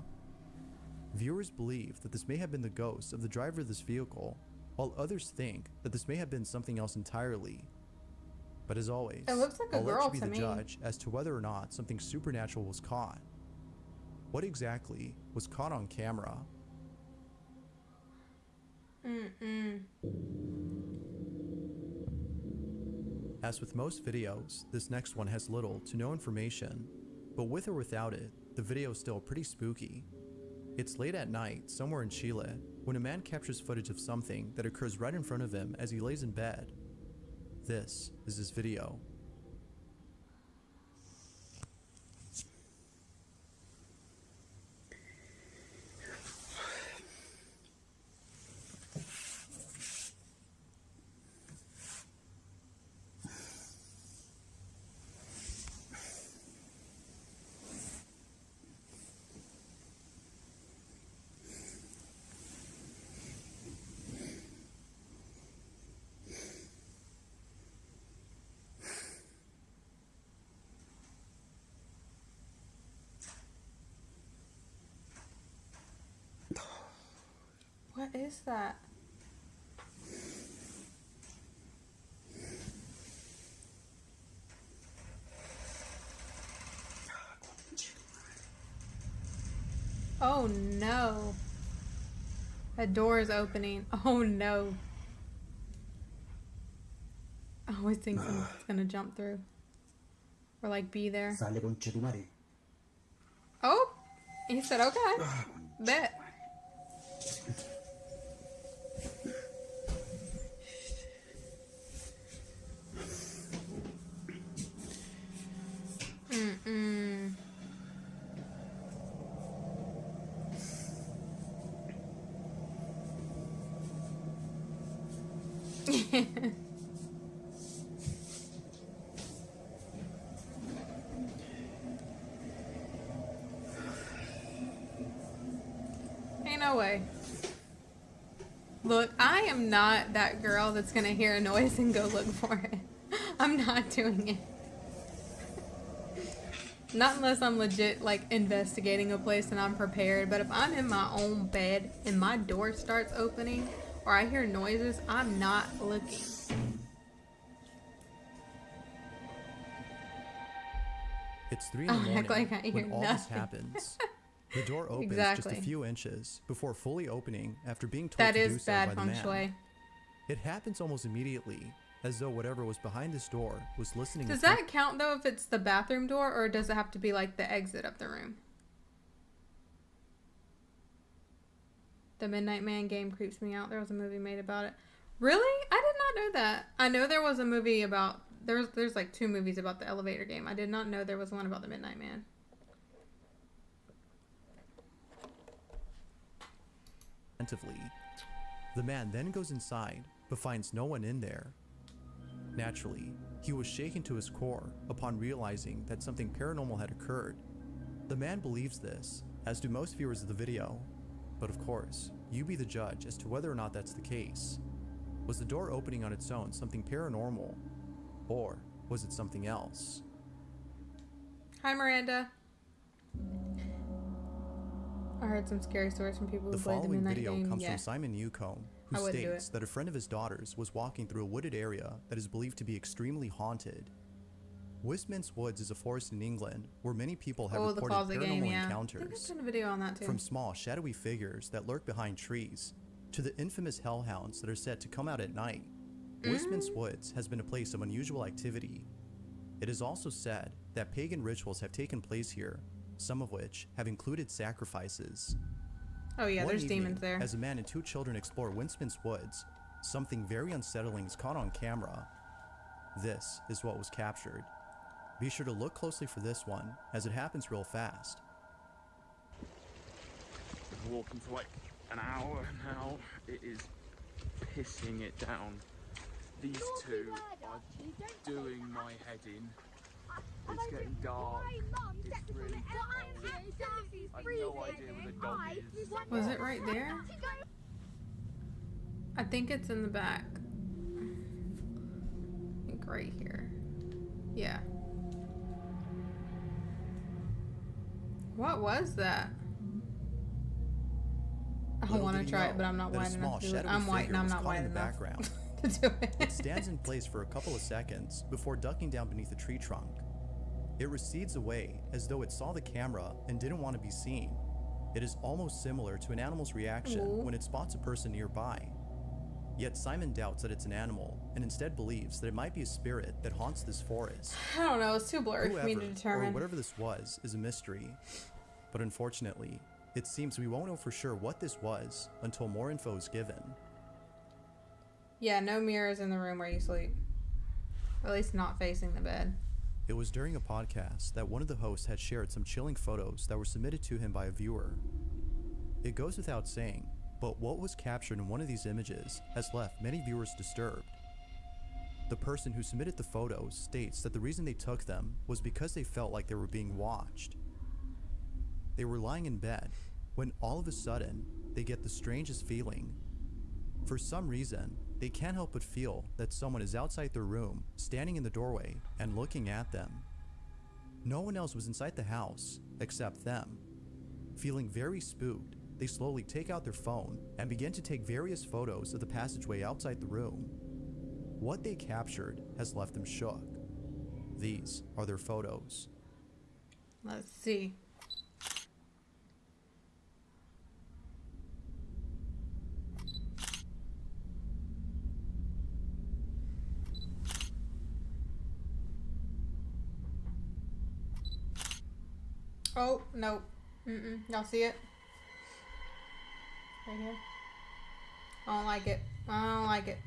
Viewers believe that this may have been the ghost of the driver of this vehicle, while others think that this may have been something else entirely. But as always, It looks like a I'll let girl you be to the me. judge as to whether or not something supernatural was caught. What exactly was caught on camera? As with most videos, this next one has little to no information, but with or without it, the video is still pretty spooky. It's late at night, somewhere in Chile, when a man captures footage of something that occurs right in front of him as he lays in bed. This is his video. What is that? Oh no. A door is opening. Oh no. I always think someone's gonna jump through. Or like be there. Sale concha tu madre. Oh! He said okay. Bet. Mm-mm. Ain't no way. Look, I am not that girl that's gonna hear a noise and go look for it. I'm not doing it. Not unless I'm legit, like, investigating a place and I'm prepared. But if I'm in my own bed and my door starts opening or I hear noises, I'm not looking. It's 3 in the I'll morning act like I hear when all this nothing. happens. The door opens Exactly. just a few inches before fully opening after being told That to do is so bad by the feng man. shui. It happens almost immediately, as though whatever was behind this door was listening. Does that count though if it's the bathroom door, or does it have to be like the exit of the room? The Midnight Man game creeps me out. There was a movie made about it. Really? I did not know that. I know there was a movie about... There's like 2 movies about the elevator game. I did not know there was one about the Midnight Man. Attentively. The man then goes inside, but finds no one in there. Naturally, he was shaken to his core upon realizing that something paranormal had occurred. The man believes this, as do most viewers of the video. But of course, you be the judge as to whether or not that's the case. Was the door opening on its own something paranormal? Or was it something else? Hi, Miranda. I heard some scary stories from people who The played the following Midnight video game. comes Yeah. from Simon Newcomb, I who wouldn't do states it. that a friend of his daughter's was walking through a wooded area that is believed to be extremely haunted. Wisman's Woods is a forest in England where many people have Oh, the reported closet paranormal game, yeah. I think I've encounters. done a video on that too. From small, shadowy figures that lurk behind trees to the infamous hellhounds that are said to come out at night. Wisman's Woods has been a place of unusual activity. It is also said that pagan rituals have taken place here, some of which have included sacrifices. Oh yeah, One there's evening, demons there. As a man and 2 children explore Winsman's Woods, something very unsettling is caught on camera. This is what was captured. Be sure to look closely for this one, as it happens real fast. Been walking for like an hour now. It is pissing it down. These 2 are doing my head in. It's getting dark. It's really cold. I have no idea where the dog is. Was it right there? I think it's in the back. I think right here. Yeah. What was that? I Little want did to he try know it, but I'm not that a wide small enough to do it. shadowy I'm white and figure I'm was not caught wide in the enough background. to do it. It stands in place for a couple of seconds before ducking down beneath a tree trunk. It recedes away as though it saw the camera and didn't want to be seen. It is almost similar to an animal's reaction Ooh. when it spots a person nearby. Yet Simon doubts that it's an animal and instead believes that it might be a spirit that haunts this forest. I don't know. It's too blurry for me to Whoever, or determine. whatever this was, is a mystery. But unfortunately, it seems we won't know for sure what this was until more info is given. Yeah, no mirrors in the room where you sleep. Or at least not facing the bed. It was during a podcast that one of the hosts had shared some chilling photos that were submitted to him by a viewer. It goes without saying, but what was captured in one of these images has left many viewers disturbed. The person who submitted the photos states that the reason they took them was because they felt like they were being watched. They were lying in bed when all of a sudden they get the strangest feeling. For some reason, they can't help but feel that someone is outside their room, standing in the doorway and looking at them. No one else was inside the house except them. Feeling very spooked, they slowly take out their phone and begin to take various photos of the passageway outside the room. What they captured has left them shook. These are their photos. Let's see. Oh, no. Y'all see it? Right here. I don't like it. I don't like it.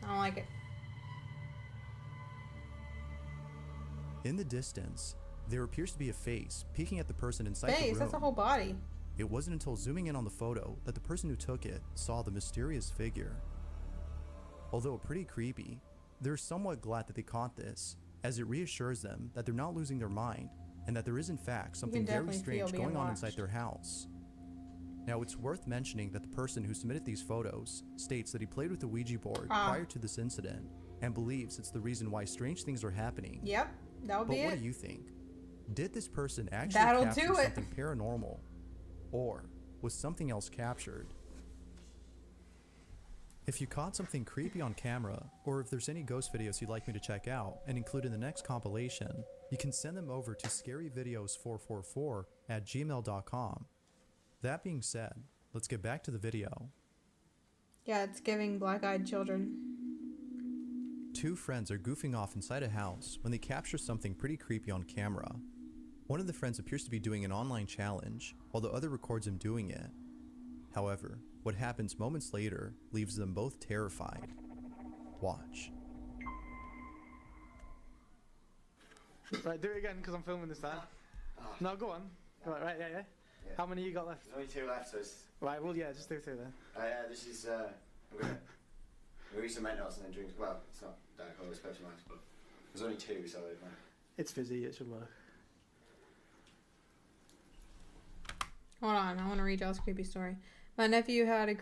I don't like it. In the distance, there appears to be a face peeking at the person inside the Face, room. that's a whole body. It wasn't until zooming in on the photo that the person who took it saw the mysterious figure. Although pretty creepy, they're somewhat glad that they caught this, as it reassures them that they're not losing their mind and that there is in fact something very definitely strange feel being going on inside watched. their house. Now, it's worth mentioning that the person who submitted these photos states that he played with the Ouija board prior to this incident and believes it's the reason why strange things are happening. Yep, that would But be what it. do you think? Did this person actually That'll capture do it. something paranormal? Or was something else captured? If you caught something creepy on camera, or if there's any ghost videos you'd like me to check out and include in the next compilation, you can send them over to scaryvideos444@gmail.com. That being said, let's get back to the video. Yeah, it's giving black-eyed children. Two friends are goofing off inside a house when they capture something pretty creepy on camera. One of the friends appears to be doing an online challenge, while the other records him doing it. However, what happens moments later leaves them both terrified. Watch. Right, do it again because I'm filming this time. No, go on. Right, yeah. How many you got left? There's only 2 left, so it's... Right, well, yeah, just do 2 then. This is, I'm gonna read some Mentos and then drink, well, it's not Diet Cola, it's Pepsi Max, but there's only 2, so it's fizzy, it should work. Hold on, I want to read y'all's creepy story. My nephew had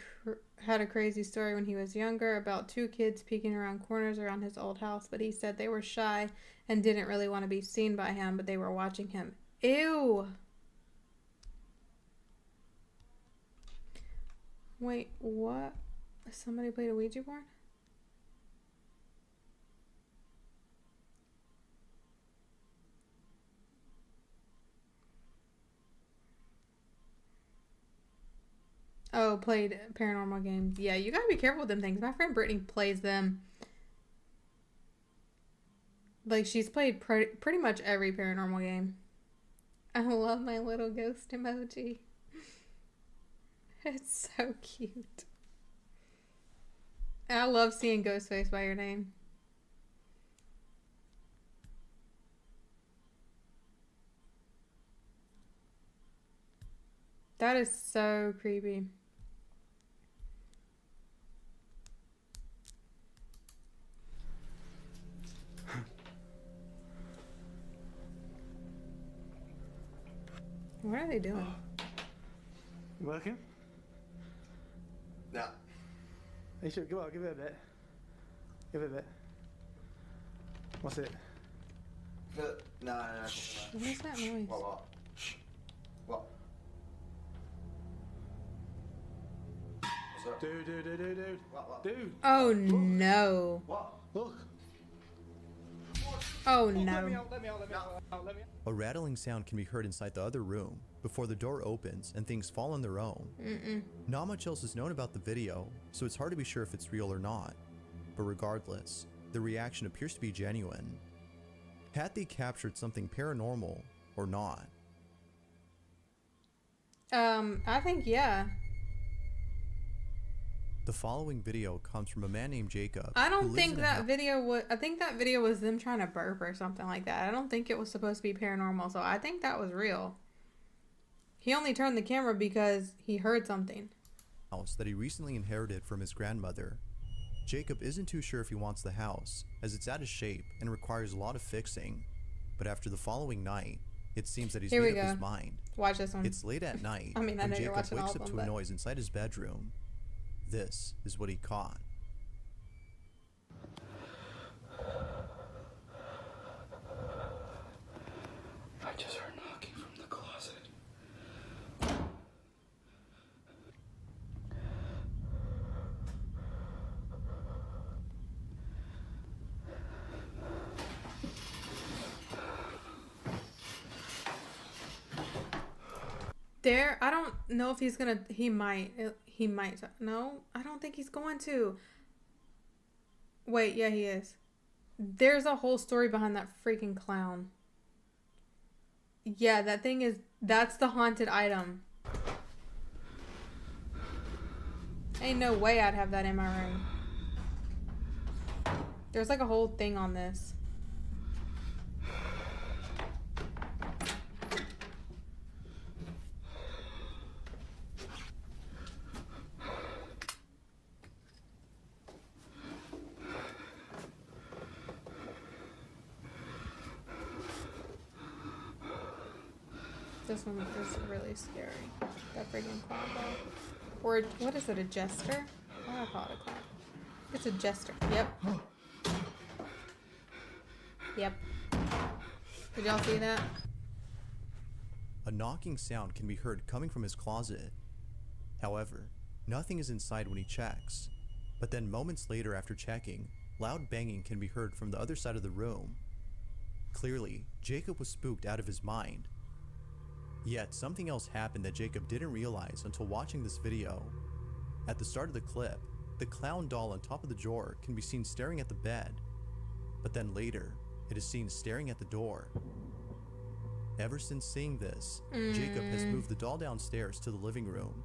a crazy story when he was younger about 2 kids peeking around corners around his old house, but he said they were shy and didn't really want to be seen by him, but they were watching him. Ew! Wait, what? Somebody played a Ouija board? Oh, played paranormal games. Yeah, you gotta be careful with them things. My friend Brittany plays them. Like, she's played pretty much every paranormal game. I love my little ghost emoji. It's so cute. I love seeing Ghostface by your name. That is so creepy. What are they doing? Working? No. You should go on, give it a bit. Give it a bit. What's it? No. What is that noise? What? What's up? Dude. What? Dude. Oh no. What? Look. Oh Let me no. out. A rattling sound can be heard inside the other room before the door opens and things fall on their own. Not much else is known about the video, so it's hard to be sure if it's real or not. But regardless, the reaction appears to be genuine. Had they captured something paranormal or not? I think yeah. The following video comes from a man named Jacob. I don't think that video was. I think that video was them trying to burp or something like that. I don't think it was supposed to be paranormal, so I think that was real. He only turned the camera because he heard something. House that he recently inherited from his grandmother. Jacob isn't too sure if he wants the house, as it's out of shape and requires a lot of fixing. But after the following night, it seems that he's made up his mind. Watch this one. It's late at night I mean, I when know you're Jacob watching all wakes of up them, to a but... noise inside his bedroom. This is what he caught. I just heard knocking from the closet. There, I don't know if he's gonna. He might. No, I don't think he's going to. Wait, yeah, he is. There's a whole story behind that freaking clown. Yeah, that thing is. That's the haunted item. Ain't no way I'd have that in my room. There's like a whole thing on this. This one is really scary. That freaking clown though. Or what is it, a jester? Why do I call it a clown? It's a jester. Yep. Yep. Did y'all see that? A knocking sound can be heard coming from his closet. However, nothing is inside when he checks. But then moments later after checking, loud banging can be heard from the other side of the room. Clearly, Jacob was spooked out of his mind. Yet something else happened that Jacob didn't realize until watching this video. At the start of the clip, the clown doll on top of the drawer can be seen staring at the bed, but then later, it is seen staring at the door. Ever since seeing this, Jacob has moved the doll downstairs to the living room.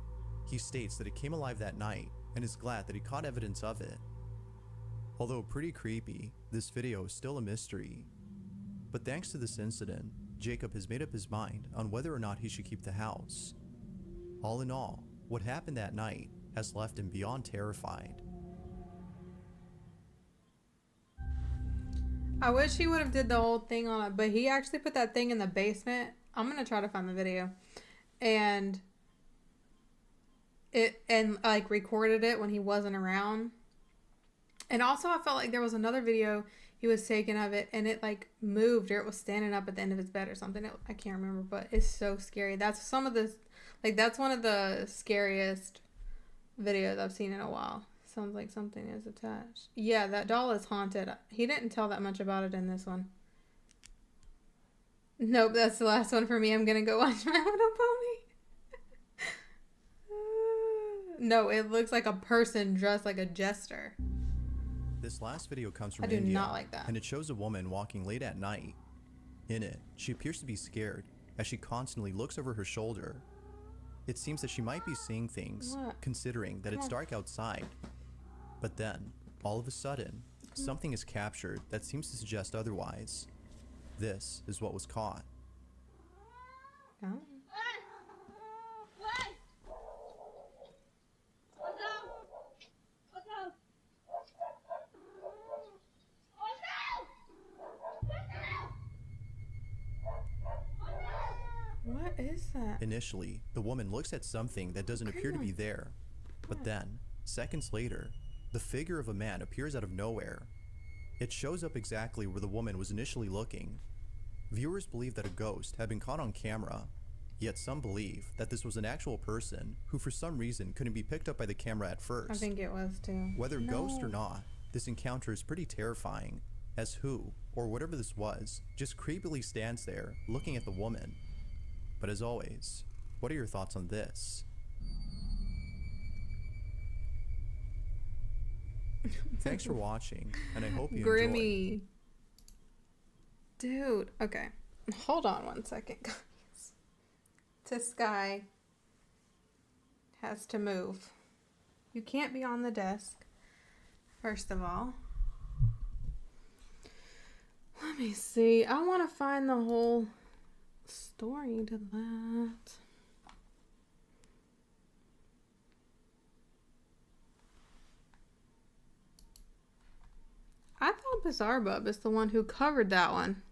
He states that it came alive that night and is glad that he caught evidence of it. Although pretty creepy, this video is still a mystery. But thanks to this incident, Jacob has made up his mind on whether or not he should keep the house. All in all, what happened that night has left him beyond terrified. I wish he would have did the whole thing on it, but he actually put that thing in the basement. I'm gonna try to find the video, and like recorded it when he wasn't around. And also, I felt like there was another video he was taking of it, and it like moved, or it was standing up at the end of his bed or something. I can't remember, but it's so scary. That's some of the, like, that's one of the scariest videos I've seen in a while. Sounds like something is attached. Yeah, that doll is haunted. He didn't tell that much about it in this one. Nope, that's the last one for me. I'm gonna go watch My Little Pony. No, it looks like a person dressed like a jester. This last video comes from I do India, not like that. and it shows a woman walking late at night. In it, she appears to be scared as she constantly looks over her shoulder. It seems that she might be seeing things, considering that it's dark outside. But then, all of a sudden, something is captured that seems to suggest otherwise. This is what was caught. Oh. What is that? Initially, the woman looks at something that doesn't appear to be there. But then, seconds later, the figure of a man appears out of nowhere. It shows up exactly where the woman was initially looking. Viewers believe that a ghost had been caught on camera, yet some believe that this was an actual person who for some reason couldn't be picked up by the camera at first. I think it was too. Whether ghost or not, this encounter is pretty terrifying, as who, or whatever this was, just creepily stands there looking at the woman. But as always, what are your thoughts on this? Thanks for watching, and I hope you Grimmy. Dude, okay. Hold on one second, guys. This guy has to move. You can't be on the desk, first of all. Let me see. I want to find the whole story to that. I thought Bizarre Bub is the one who covered that one.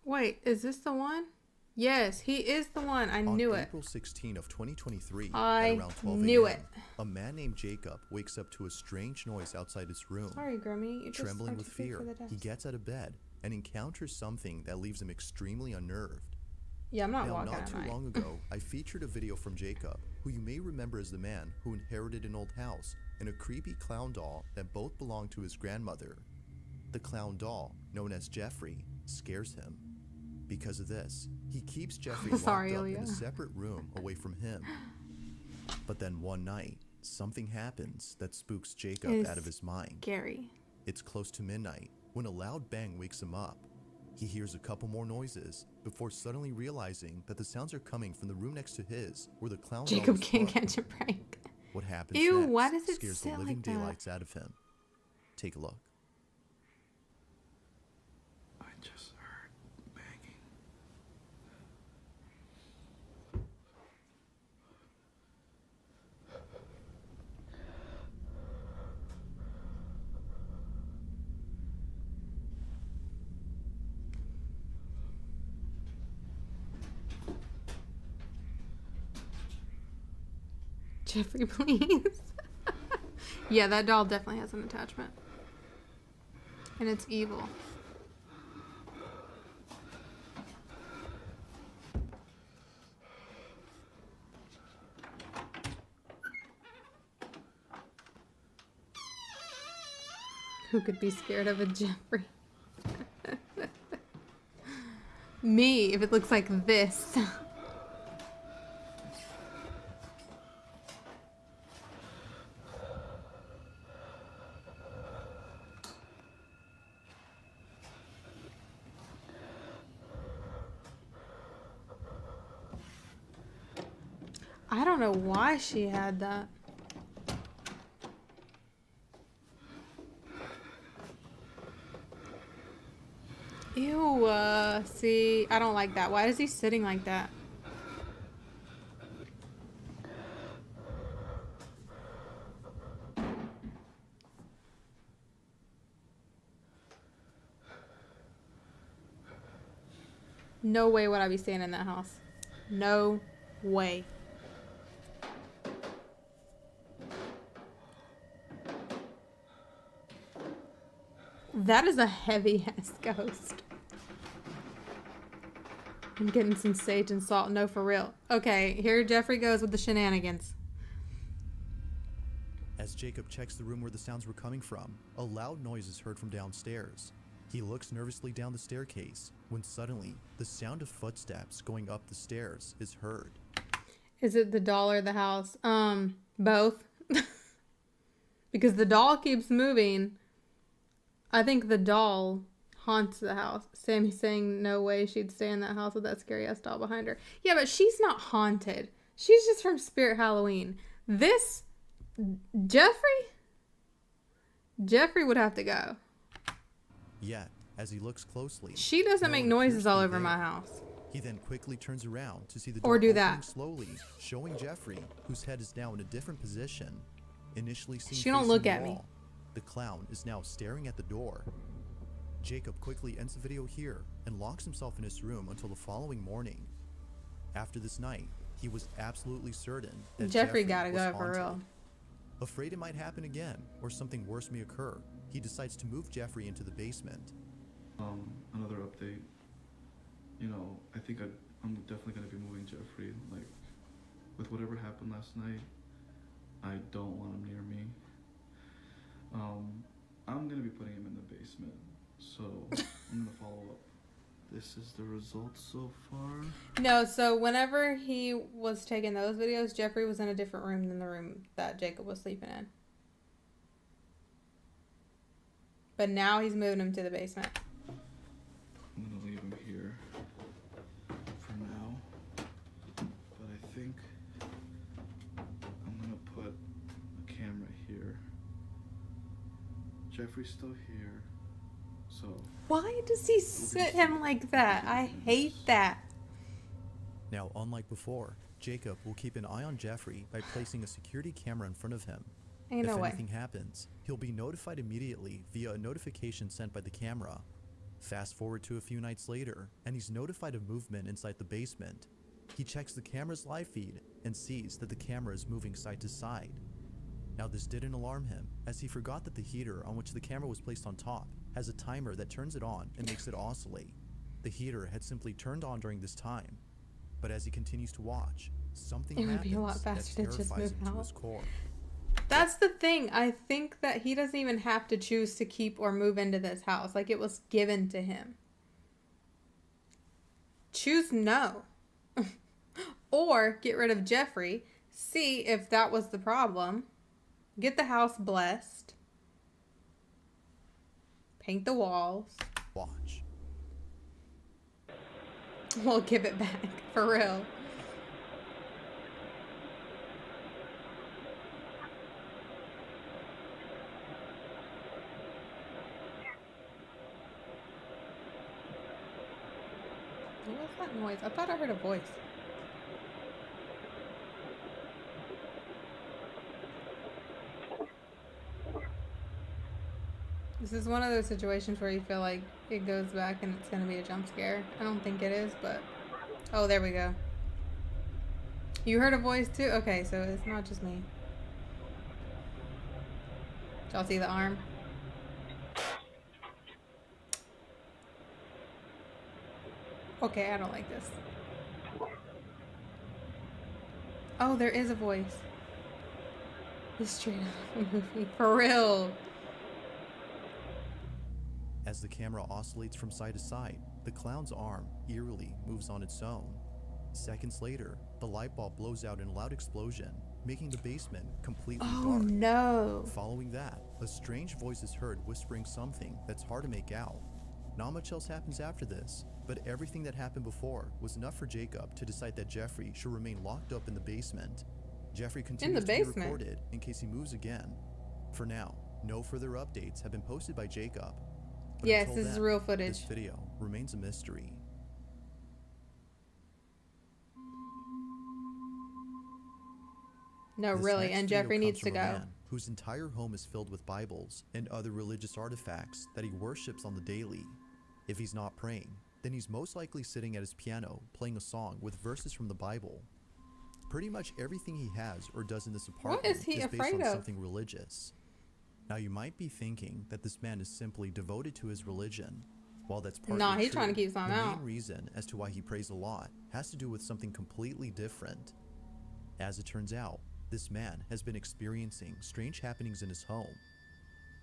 Wait, is this the one? Yes, he is the one. I knew it. On April 16 of 2023, I at around 12 knew a.m., it. a man named Jacob wakes up to a strange noise outside his room. Sorry, Grimmy. You just Trembling are with too big fear, for the he desk. gets out of bed and encounters something that leaves him extremely unnerved. Yeah, I'm not Now, walking not at too night. long ago, I featured a video from Jacob, who you may remember as the man who inherited an old house and a creepy clown doll that both belonged to his grandmother. The clown doll, known as Jeffrey, scares him. Because of this, he keeps Jeffrey locked up in a separate room away from him. But then one night, something happens that spooks Jacob out of his mind. Scary. It's close to midnight when a loud bang wakes him up. He hears a couple more noises before suddenly realizing that the sounds are coming from the room next to his, where the clown doll Jacob was can't put. catch a break. What happens Ew, next why does it scares sit the living like that? daylights out of him. Take a look. I just heard banging. Jeffrey, please. Yeah, that doll definitely has an attachment. And it's evil. Who could be scared of a Jeffrey? Me, if it looks like this. I don't know why she had that. Ew, see, I don't like that. Why is he sitting like that? No way would I be staying in that house. No way. That is a heavy-ass ghost. I'm getting some sage and salt. No, for real. Okay, here Jeffrey goes with the shenanigans. As Jacob checks the room where the sounds were coming from, a loud noise is heard from downstairs. He looks nervously down the staircase when suddenly the sound of footsteps going up the stairs is heard. Is it the doll or the house? Both. Because the doll keeps moving. I think the doll haunts the house. Sammy's saying no way she'd stay in that house with that scary ass doll behind her. Yeah, but she's not haunted. She's just from Spirit Halloween. This Jeffrey would have to go. Yet, as he looks closely, she doesn't make noises all over my house. He then quickly turns around to see the or door do that slowly, showing Jeffrey, whose head is now in a different position. Initially seen she don't look at me. The clown is now staring at the door. Jacob quickly ends the video here and locks himself in his room until the following morning. After this night, he was absolutely certain that Jeffrey gotta go haunted. for real. Afraid it might happen again or something worse may occur, he decides to move Jeffrey into the basement. Another update. You know, I think I'm definitely gonna be moving Jeffrey. Like, with whatever happened last night, I don't want him near me. I'm gonna be putting him in the basement, so I'm gonna follow up. This is the results so far. No, so whenever he was taking those videos, Jeffrey was in a different room than the room that Jacob was sleeping in. But now he's moving him to the basement. I'm gonna leave him here for now, but I think I'm gonna put a camera here. Jeffrey's still here, so... Why does he sit him like that? I hate that. Now, unlike before, Jacob will keep an eye on Jeffrey by placing a security camera in front of him. Ain't no way. If anything happens, he'll be notified immediately via a notification sent by the camera. Fast forward to a few nights later, and he's notified of movement inside the basement. He checks the camera's live feed and sees that the camera is moving side to side. Now, this didn't alarm him, as he forgot that the heater on which the camera was placed on top has a timer that turns it on and makes it oscillate. The heater had simply turned on during this time, but as he continues to watch, something it would happens be a lot faster that to just terrifies move him to out. his core. That's the thing. I think that he doesn't even have to choose to keep or move into this house. Like, it was given to him. Choose no. Or get rid of Jeffrey. See if that was the problem. Get the house blessed. Paint the walls. Watch. We'll give it back. For real. What was that noise? I thought I heard a voice. This is one of those situations where you feel like it goes back and it's going to be a jump scare. I don't think it is, but... Oh, there we go. You heard a voice too? Okay, so it's not just me. Did y'all see the arm? Okay, I don't like this. Oh, there is a voice. It's straight out of a movie. For real. As the camera oscillates from side to side, the clown's arm eerily moves on its own. Seconds later, the light bulb blows out in a loud explosion, making the basement completely dark. No. Following that, a strange voice is heard whispering something that's hard to make out. Not much else happens after this, but everything that happened before was enough for Jacob to decide that Jeffrey should remain locked up in the basement. Jeffrey continues to be recorded in case he moves again. For now, no further updates have been posted by Jacob. But yes, until this then, is real footage. This video remains a mystery. No, This really, next and video Jeffrey comes needs to from a go. man whose entire home is filled with Bibles and other religious artifacts that he worships on the daily. If he's not praying, then he's most likely sitting at his piano playing a song with verses from the Bible. Pretty much everything he has or does in this apartment What is he based afraid on of? something religious. Now you might be thinking that this man is simply devoted to his religion. While that's partly Nah, he's true, trying to keep some the out. main reason as to why he prays a lot has to do with something completely different. As it turns out, this man has been experiencing strange happenings in his home.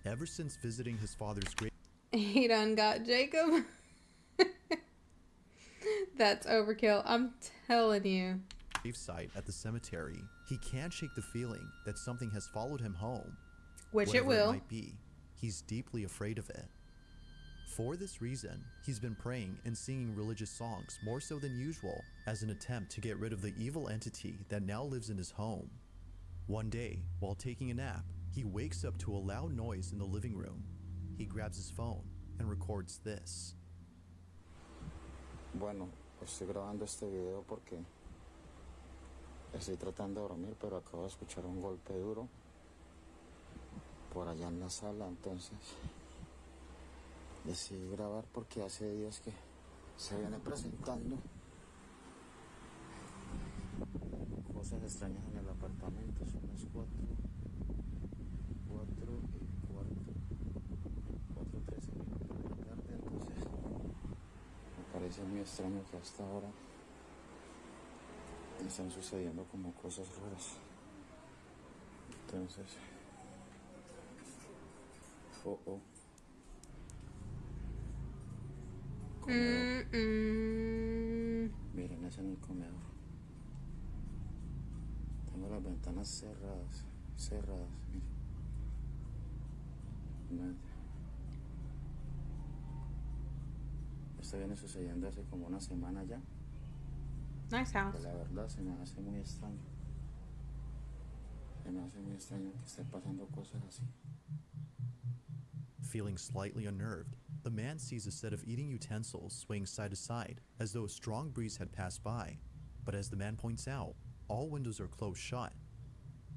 Ever since visiting his father's grave, He done got Jacob. That's overkill. I'm telling you. site at the cemetery, he can't shake the feeling that something has followed him home. Which it Whatever will. might be, he's deeply afraid of it. For this reason, he's been praying and singing religious songs more so than usual as an attempt to get rid of the evil entity that now lives in his home. One day, while taking a nap, he wakes up to a loud noise in the living room. He grabs his phone and records this. Bueno, estoy grabando este video porque estoy tratando de dormir, pero acabo de escuchar un golpe duro por allá en la sala, entonces decidí grabar porque hace días que se viene presentando cosas extrañas en el apartamento. Son las 4 y cuarto, 4:13 minutos de la tarde, entonces me parece muy extraño que hasta ahora están sucediendo como cosas raras. Entonces, comedor. Miren, es en el comedor. Tengo las ventanas cerradas, miren. Esto viene sucediendo hace como una semana ya. Nice house. Que la verdad se me hace muy extraño. Se me hace muy extraño que estén pasando cosas así. Feeling slightly unnerved, the man sees a set of eating utensils swaying side to side as though a strong breeze had passed by. But as the man points out, all windows are closed shut.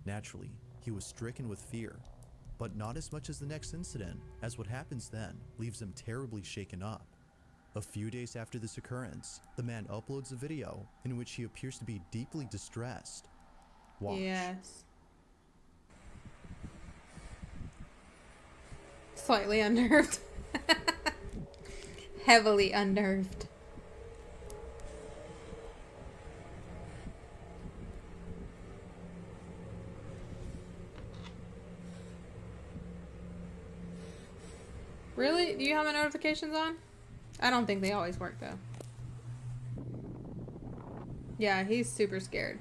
Naturally, he was stricken with fear, but not as much as the next incident, as what happens then leaves him terribly shaken up. A few days after this occurrence, the man uploads a video in which he appears to be deeply distressed. Watch. Yes. Slightly unnerved. Heavily unnerved. Really? Do you have my notifications on? I don't think they always work though. Yeah, he's super scared.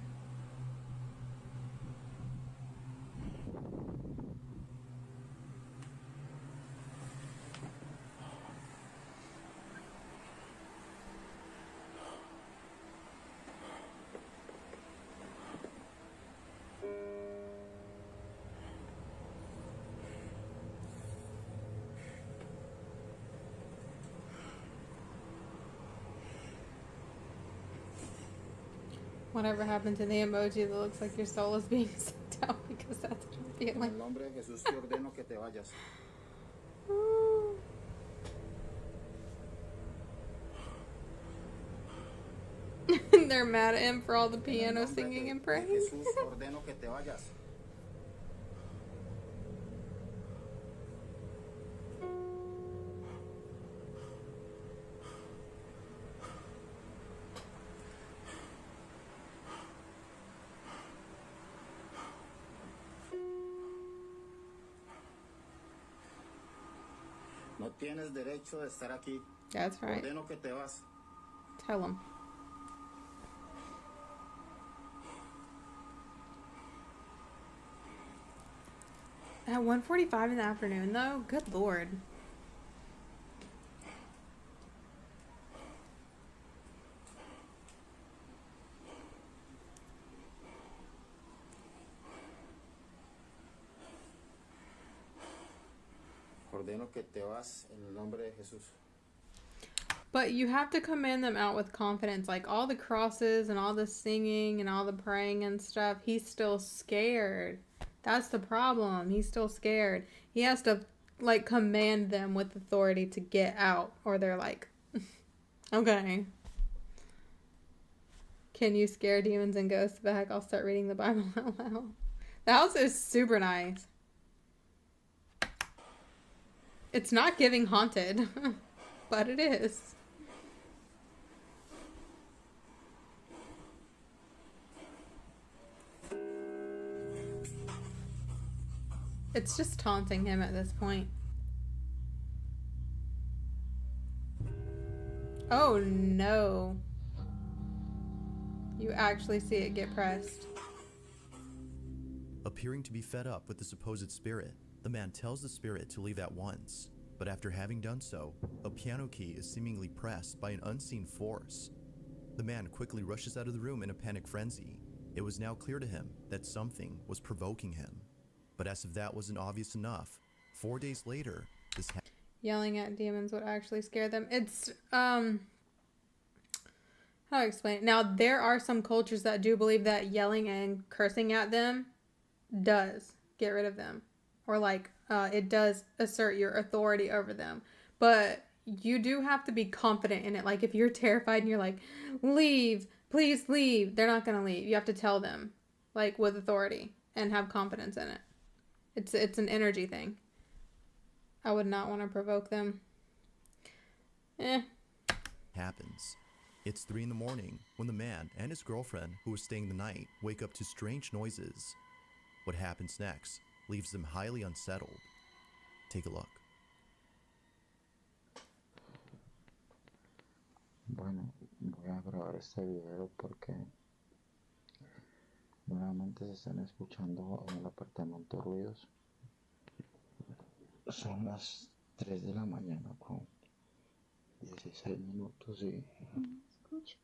Whatever happened to the emoji that looks like your soul is being sucked out, because that's what I'm En feeling. el nombre de Jesús te ordeno que te vayas. They're mad at him for all the piano singing and praying. Jesús te ordeno que te vayas. tienes derecho de estar aquí. That's right. Ordeno que te vas. Tell him. At 1:45 in the afternoon, though? Good lord. Ordeno que te vas en el nombre de Jesús. But you have to command them out with confidence. Like, all the crosses and all the singing and all the praying and stuff, he's still scared. That's the problem. He's still scared. He has to, like, command them with authority to get out. Or they're like, okay. Can you scare demons and ghosts back? I'll start reading the Bible out loud. The house is super nice. It's not giving haunted, but it is. It's just taunting him at this point. Oh no. You actually see it get pressed. Appearing to be fed up with the supposed spirit, the man tells the spirit to leave at once. But after having done so, a piano key is seemingly pressed by an unseen force. The man quickly rushes out of the room in a panic frenzy. It was now clear to him that something was provoking him. But as if that wasn't obvious enough, 4 days later, Yelling at demons would actually scare them. It's, how do I explain it? Now, there are some cultures that do believe that yelling and cursing at them does get rid of them. Or, like, it does assert your authority over them. But you do have to be confident in it. Like, if you're terrified and you're like, leave, please leave, they're not going to leave. You have to tell them, like, with authority and have confidence in it. It's an energy thing. I would not want to provoke them. happens. It's 3 in the morning when the man and his girlfriend who was staying the night wake up to strange noises. What happens next leaves them highly unsettled. Take a look. Bueno, voy a grabar este video porque nuevamente se están escuchando en el apartamento ruidos. Son las 3 de la mañana con 16 minutos y... Escucha.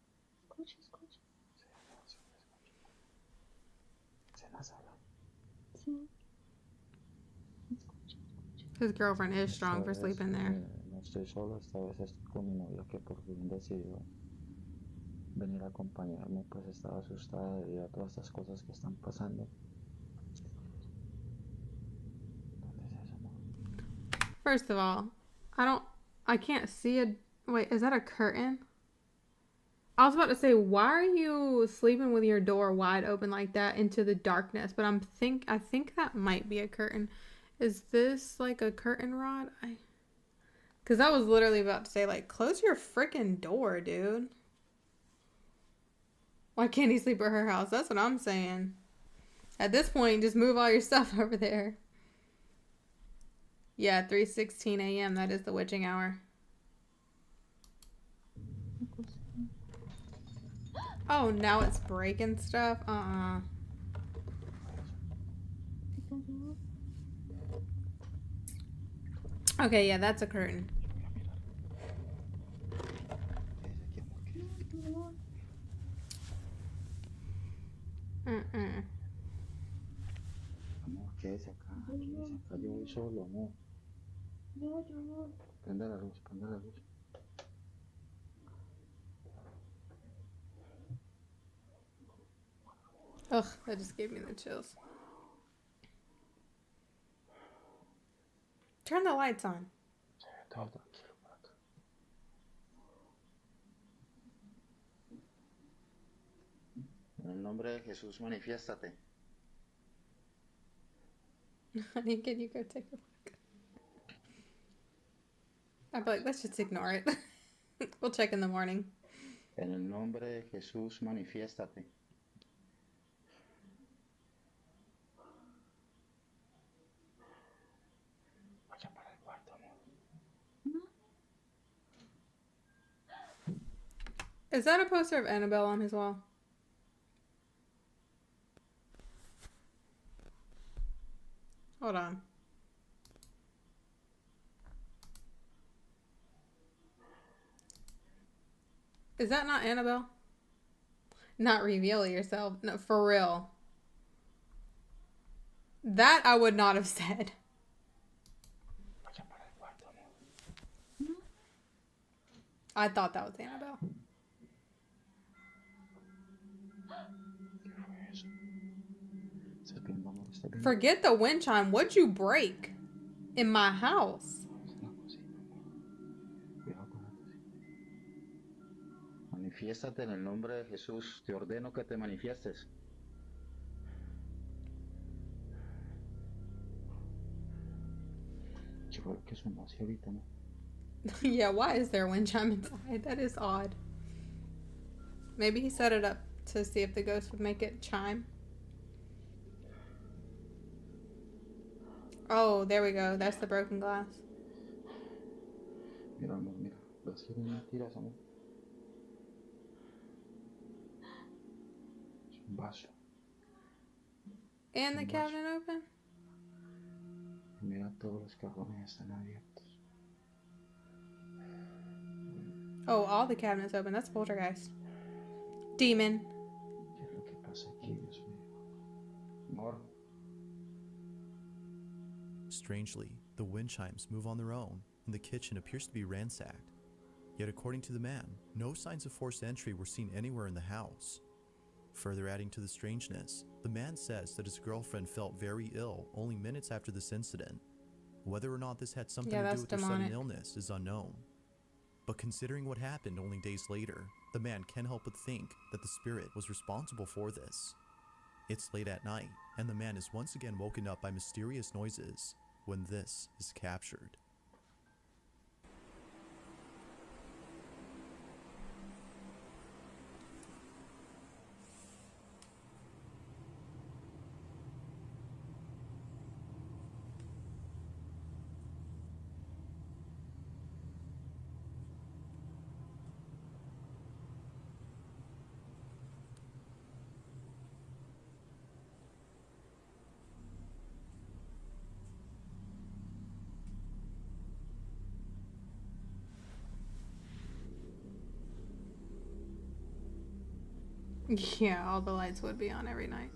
Se la sala. Sí. His girlfriend is strong for sleeping there. No estoy solo, esta vez estoy con mi novia que por fin decidió venir a acompañarme, pues estaba asustada debido a todas estas cosas que están pasando. First of all, I can't see a, wait, is that a curtain? I was about to say, why are you sleeping with your door wide open like that into the darkness? But I think that might be a curtain. Is this like a curtain rod? Because I was literally about to say, like, close your freaking door, dude. Why can't he sleep at her house? That's what I'm saying. At this point, just move all your stuff over there. Yeah, 3:16 a.m. That is the witching hour. Oh, now it's breaking stuff? Okay, yeah, that's a curtain. Amor, quédese acá, yo voy solo, amor. Yo. Prende la luz. Ugh, that just gave me the chills. Turn the lights on. Todo tranquilo por acá. En el nombre de Jesús, manifiéstate. Honey, can you go take a look? I'd be like, let's just ignore it. We'll check in the morning. En el nombre de Jesús, manifiéstate. Vaya para el cuarto, amor. Is that a poster of Annabelle on his wall? Hold on. Is that not Annabelle? Not reveal yourself. No, for real. That I would not have said. I thought that was Annabelle. Forget the wind chime. What'd you break in my house? Manifiéstate en el nombre de Jesús. Te ordeno que te manifiestes. ¿Qué fue lo que sonó así ahorita, no? Yeah, why is there a wind chime inside? That is odd. Maybe he set it up to see if the ghost would make it chime. Oh, there we go. That's the broken glass. Mira, amor, mira. ¿Ves que eran mentiras, amor? Es un vaso. And the cabinet open? Mira, todos los cajones están abiertos. Oh, all the cabinets open. That's poltergeist. Demon. ¿Qué es lo que pasa aquí, Dios mío? Amor. Strangely, the wind chimes move on their own, and the kitchen appears to be ransacked. Yet according to the man, no signs of forced entry were seen anywhere in the house. Further adding to the strangeness, the man says that his girlfriend felt very ill only minutes after this incident. Whether or not this had something to do with her sudden illness is unknown. But considering what happened only days later, the man can't help but think that the spirit was responsible for this. It's late at night, and the man is once again woken up by mysterious noises when this is captured. Yeah, all the lights would be on every night.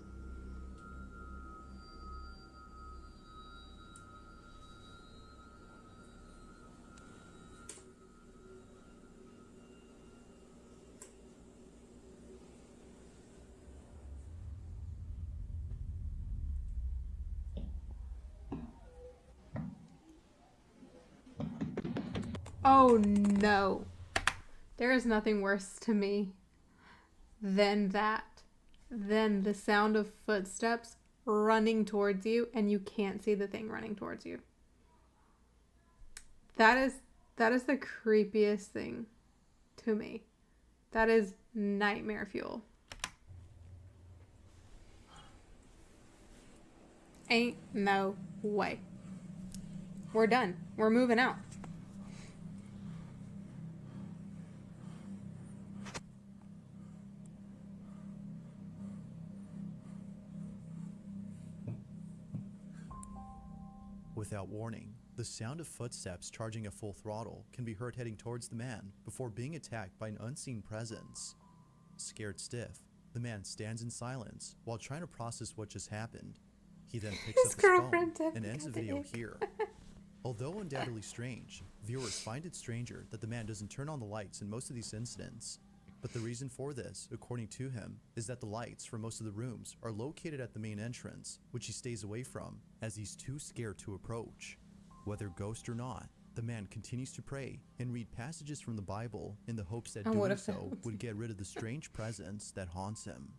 Oh no. There is nothing worse to me than that. Than the sound of footsteps running towards you and you can't see the thing running towards you. That is the creepiest thing to me. That is nightmare fuel. Ain't no way. We're done. We're moving out. Without warning, the sound of footsteps charging at full throttle can be heard heading towards the man before being attacked by an unseen presence. Scared stiff, the man stands in silence while trying to process what just happened. He then picks up his phone and ends the video here. Although undoubtedly strange, viewers find it stranger that the man doesn't turn on the lights in most of these incidents. But the reason for this, according to him, is that the lights for most of the rooms are located at the main entrance, which he stays away from, as he's too scared to approach. Whether ghost or not, the man continues to pray and read passages from the Bible in the hopes that doing so would get rid of the strange presence that haunts him.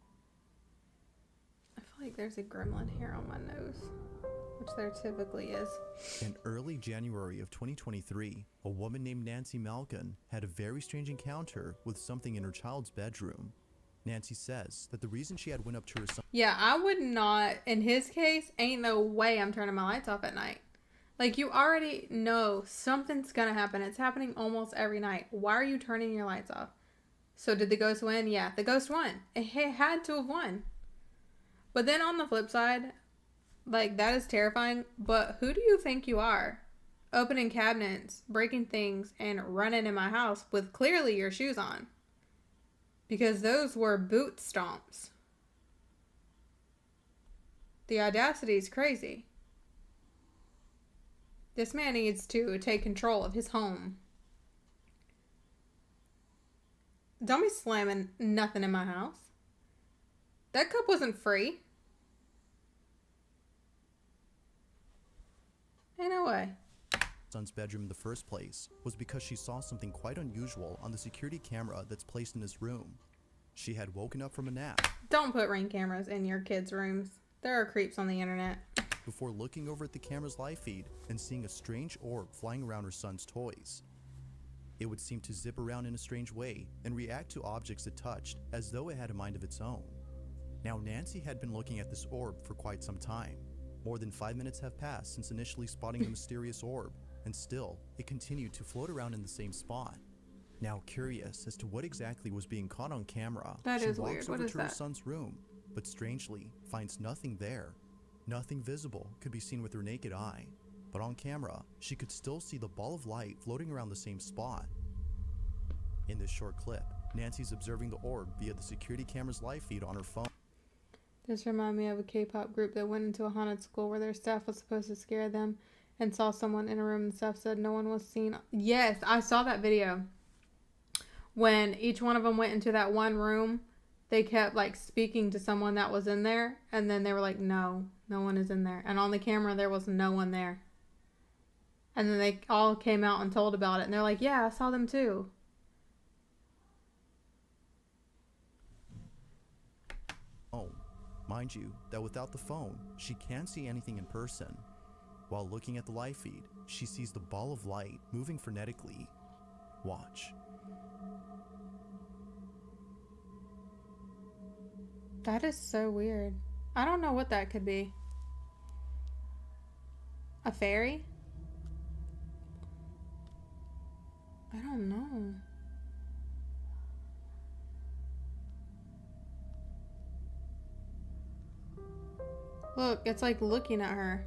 I feel like there's a gremlin hair on my nose, which there typically is. In early January of 2023, a woman named Nancy Malkin had a very strange encounter with something in her child's bedroom. Nancy says that the reason she had went up to her son— Yeah, I would not, in his case, ain't no way I'm turning my lights off at night. Like, you already know something's gonna happen. It's happening almost every night. Why are you turning your lights off? So did the ghost win? Yeah, the ghost won. It had to have won. But then on the flip side, like, that is terrifying. But who do you think you are? Opening cabinets, breaking things, and running in my house with clearly your shoes on. Because those were boot stomps. The audacity is crazy. This man needs to take control of his home. Don't be slamming nothing in my house. That cup wasn't free. Ain't no way. Son's bedroom in the first place was because she saw something quite unusual on the security camera that's placed in his room. She had woken up from a nap. Don't put Ring cameras in your kids' rooms. There are creeps on the internet. Before looking over at the camera's live feed and seeing a strange orb flying around her son's toys. It would seem to zip around in a strange way and react to objects it touched as though it had a mind of its own. Now Nancy had been looking at this orb for quite some time. More than 5 minutes have passed since initially spotting the mysterious orb, and still, it continued to float around in the same spot. Now curious as to what exactly was being caught on camera, she walks over to her son's room, but strangely finds nothing there. Nothing visible could be seen with her naked eye, but on camera, she could still see the ball of light floating around the same spot. In this short clip, Nancy's observing the orb via the security camera's live feed on her phone. This reminded me of a K-pop group that went into a haunted school where their staff was supposed to scare them and saw someone in a room and staff said no one was seen. Yes, I saw that video. When each one of them went into that one room, they kept like speaking to someone that was in there, and then they were like, no one is in there. And on the camera, there was no one there. And then they all came out and told about it, and they're like, yeah, I saw them too. Oh, mind you that without the phone, she can't see anything in person. While looking at the live feed, she sees the ball of light moving frenetically. Watch. That is so weird. I don't know what that could be. A fairy? I don't know. Look, it's like looking at her.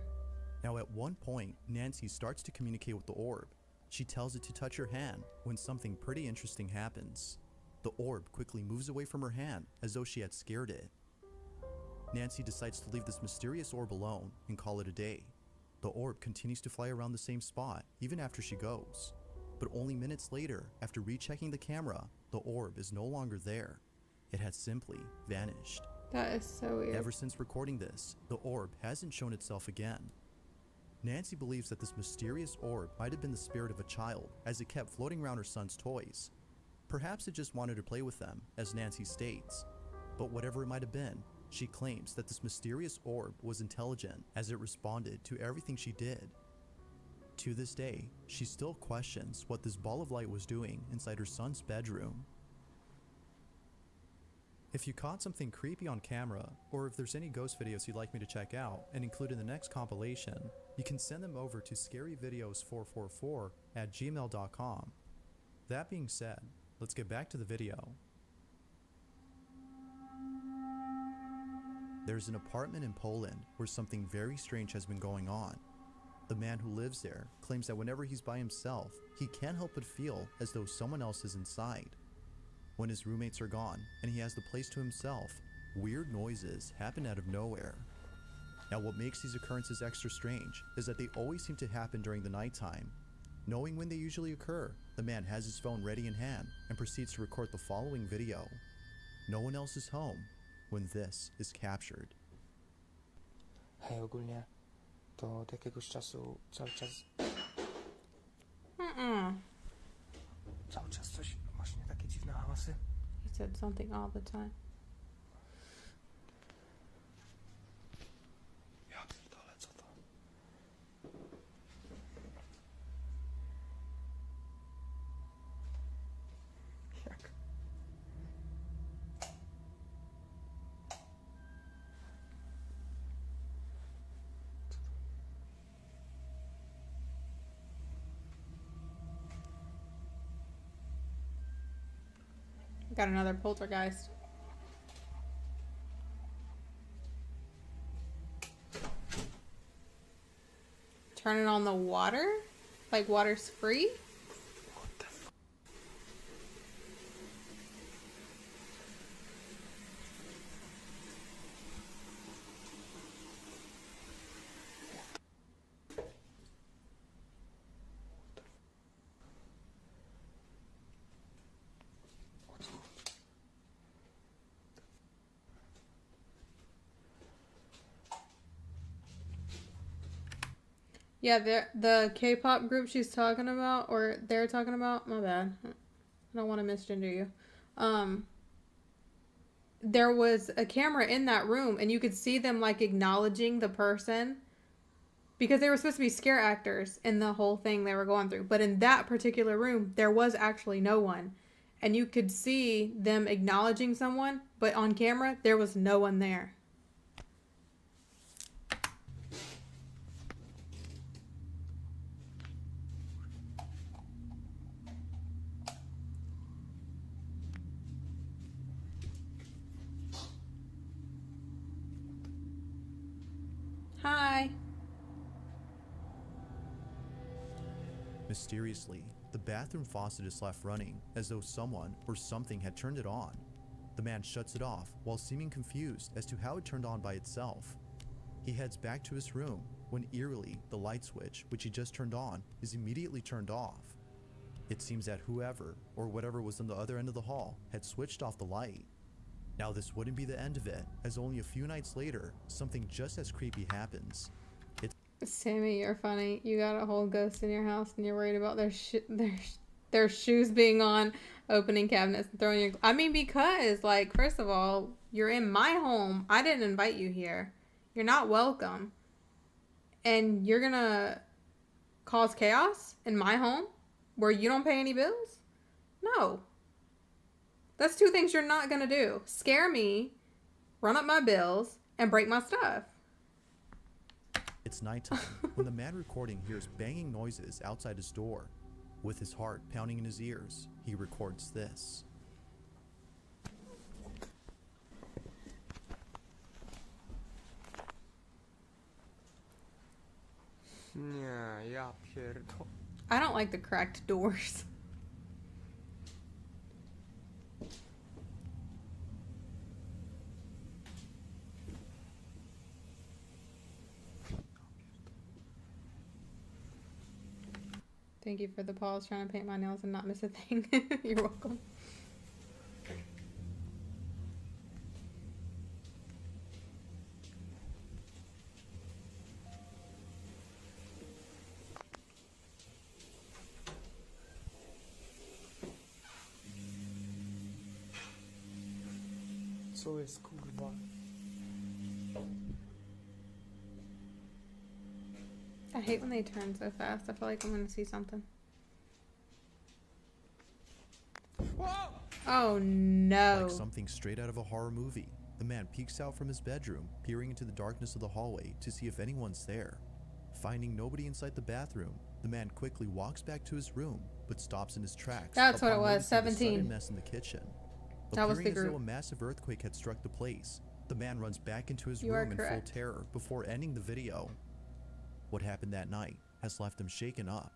Now at one point, Nancy starts to communicate with the orb. She tells it to touch her hand when something pretty interesting happens. The orb quickly moves away from her hand as though she had scared it. Nancy decides to leave this mysterious orb alone and call it a day. The orb continues to fly around the same spot even after she goes. But only minutes later, after rechecking the camera, the orb is no longer there. It has simply vanished. That is so weird. Ever since recording this, the orb hasn't shown itself again. Nancy believes that this mysterious orb might have been the spirit of a child as it kept floating around her son's toys. Perhaps it just wanted to play with them, as Nancy states. But whatever it might have been, she claims that this mysterious orb was intelligent as it responded to everything she did. To this day, she still questions what this ball of light was doing inside her son's bedroom. If you caught something creepy on camera, or if there's any ghost videos you'd like me to check out and include in the next compilation, you can send them over to scaryvideos444@gmail.com. That being said, let's get back to the video. There's an apartment in Poland where something very strange has been going on. The man who lives there claims that whenever he's by himself, he can't help but feel as though someone else is inside. When his roommates are gone and he has the place to himself, weird noises happen out of nowhere. Now what makes these occurrences extra strange is that they always seem to happen during the nighttime. Knowing when they usually occur, the man has his phone ready in hand and proceeds to record the following video. No one else is home when this is captured. Hej, ogólnie to od jakiegoś czasu cały czas coś właśnie takie dziwne hałasy. He said something all the time. Ja pierdolę, co to? Jak? Got another poltergeist. Turning on the water? Like water's free? Yeah, the K-pop group she's talking about, or they're talking about, my bad. I don't want to misgender you. There was a camera in that room, and you could see them, like, acknowledging the person. Because they were supposed to be scare actors in the whole thing they were going through. But in that particular room, there was actually no one. And you could see them acknowledging someone, but on camera, there was no one there. Hi. Mysteriously, the bathroom faucet is left running as though someone or something had turned it on. The man shuts it off while seeming confused as to how it turned on by itself. He heads back to his room when eerily the light switch, which he just turned on, is immediately turned off. It seems that whoever or whatever was on the other end of the hall had switched off the light. Now this wouldn't be the end of it, as only a few nights later, something just as creepy happens. Sammy, you're funny. You got a whole ghost in your house and you're worried about their shoes being on, opening cabinets and throwing your... I mean, because, like, first of all, you're in my home. I didn't invite you here. You're not welcome. And you're gonna cause chaos in my home where you don't pay any bills? No. That's two things you're not gonna do. Scare me, run up my bills, and break my stuff. It's nighttime when the man recording hears banging noises outside his door. With his heart pounding in his ears, he records this. I don't like the cracked doors. Thank you for the pause, trying to paint my nails and not miss a thing. You're welcome. Co jest, kurwa? I hate when they turn so fast. I feel like I'm gonna see something. Oh no. Like something straight out of a horror movie, the man peeks out from his bedroom, peering into the darkness of the hallway to see if anyone's there. Finding nobody inside the bathroom, the man quickly walks back to his room, but stops in his tracks. That's what it upon was, noticing the 17. sudden mess in the kitchen. That was the Appearing as though group. a massive earthquake had struck the place, the man runs back into his You are room in full correct. terror before ending the video. What happened that night has left him shaken up.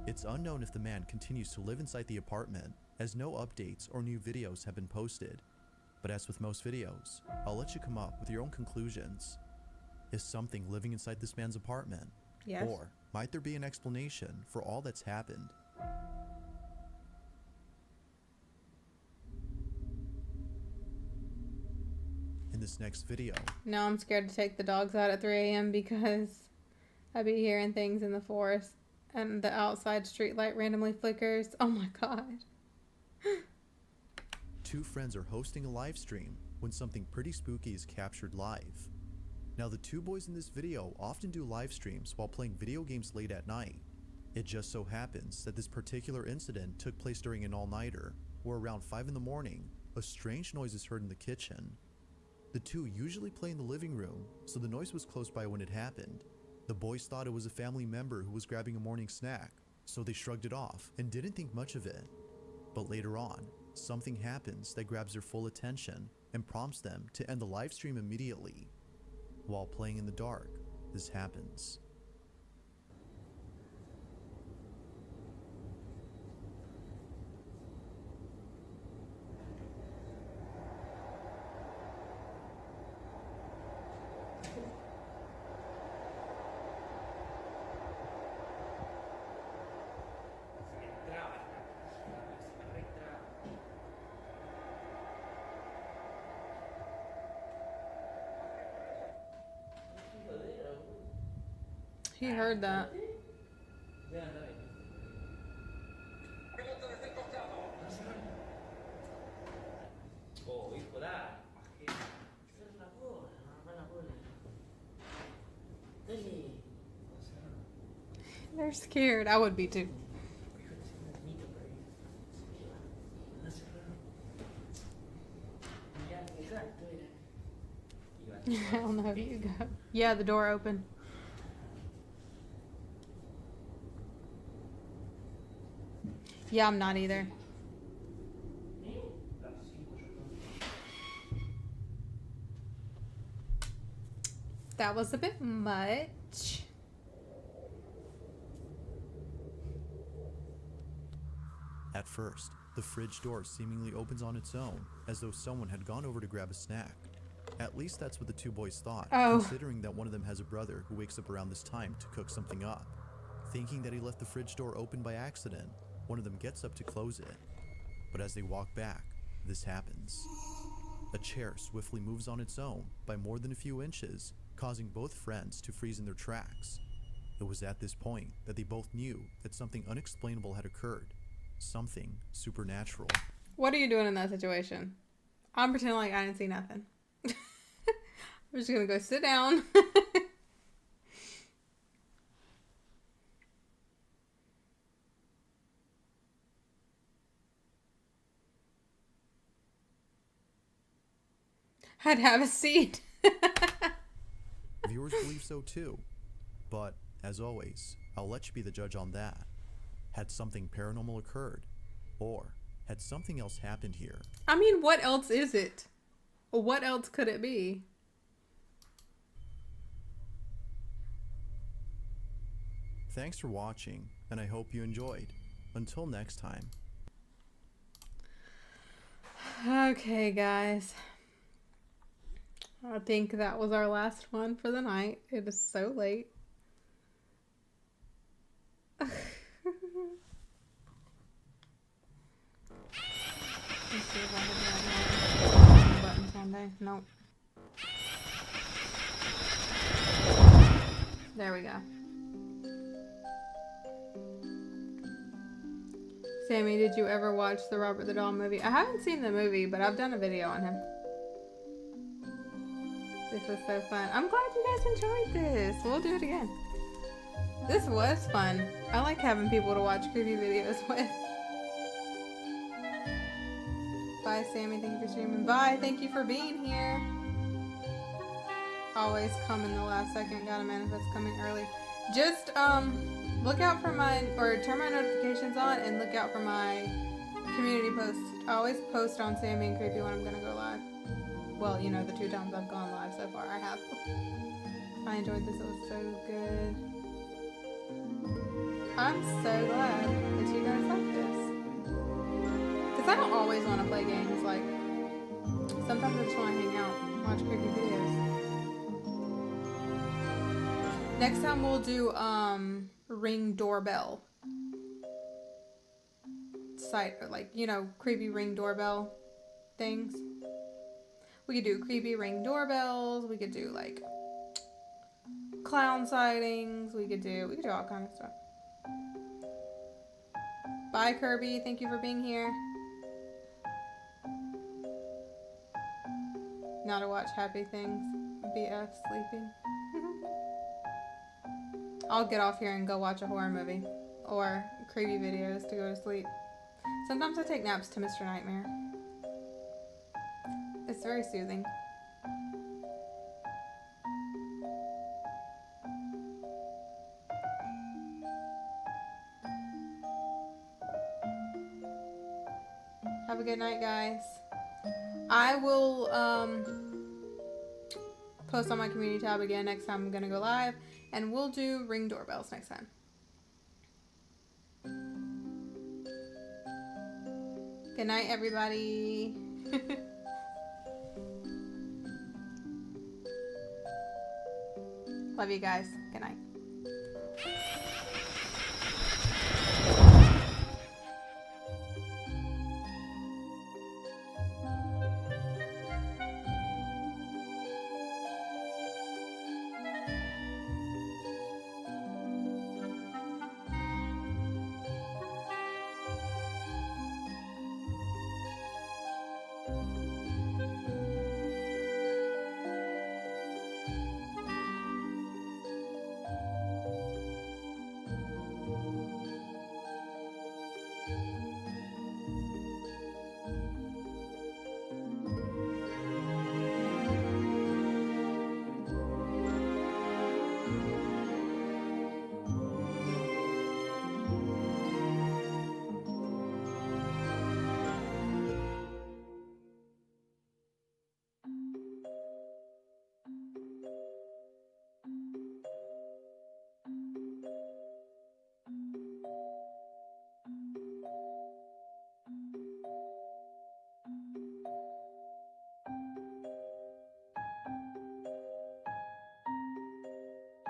It's unknown if the man continues to live inside the apartment, as no updates or new videos have been posted. But as with most videos, I'll let you come up with your own conclusions. Is something living inside this man's apartment? Yes. Or might there be an explanation for all that's happened? In this next video, Now I'm scared to take the dogs out at 3 a.m. because I be hearing things in the forest and the outside street light randomly flickers. Oh my god. two friends are hosting a live stream when something pretty spooky is captured live. Now the two boys in this video often do live streams while playing video games late at night. It just so happens that this particular incident took place during an all-nighter, where around 5 in the morning, a strange noise is heard in the kitchen. The two usually play in the living room, so the noise was close by when it happened. The boys thought it was a family member who was grabbing a morning snack, so they shrugged it off and didn't think much of it. But later on, something happens that grabs their full attention and prompts them to end the live stream immediately. While playing in the dark, this happens. He heard that. They're scared. I would be too. I don't know. You go. Yeah, the door open. Yeah, I'm not either. That was a bit much. At first, the fridge door seemingly opens on its own, as though someone had gone over to grab a snack. At least that's what the two boys thought, considering that one of them has a brother who wakes up around this time to cook something up. Thinking that he left the fridge door open by accident, one of them gets up to close it. But as they walk back, this happens. A chair swiftly moves on its own by more than a few inches, causing both friends to freeze in their tracks. It was at this point that they both knew that something unexplainable had occurred. Something supernatural. What are you doing in that situation? I'm pretending like I didn't see nothing. I'm just gonna go sit down. I'd have a seat. Viewers believe so too. But, as always, I'll let you be the judge on that. Had something paranormal occurred? Or had something else happened here? I mean, what else is it? What else could it be? Thanks for watching, and I hope you enjoyed. Until next time. Okay, guys. I think that was our last one for the night. It is so late. Let's see if I can do any buttons one day. Nope. There we go. Sammy, did you ever watch the Robert the Doll movie? I haven't seen the movie, but I've done a video on him. This was so fun. I'm glad you guys enjoyed this. We'll do it again. This was fun. I like having people to watch creepy videos with. Bye, Sammy. Thank you for streaming. Bye. Thank you for being here. Always come in the last second. Gotta manifest coming early. Just, look out for my, or turn my notifications on and look out for my community posts. I always post on Sammy and Creepy when I'm gonna go live. Well, you know, the 2 times I've gone live so far, I have. I enjoyed this. It was so good. I'm so glad that you guys like this. Because I don't always want to play games. Like, sometimes I just want to hang out and watch creepy videos. Next time we'll do, Ring doorbell. Site, or like, you know, creepy Ring doorbell things. We could do creepy Ring doorbells. We could do like clown sightings. We could do all kind of stuff. Bye, Kirby. Thank you for being here. Now to watch happy things. BF sleeping. I'll get off here and go watch a horror movie or creepy videos to go to sleep. Sometimes I take naps to Mr. Nightmare. It's very soothing. Have Have a good night, guys. I will post on my community tab again next time I'm gonna go live, and we'll do ring doorbells next time. Good night, everybody. Love you guys. Good night.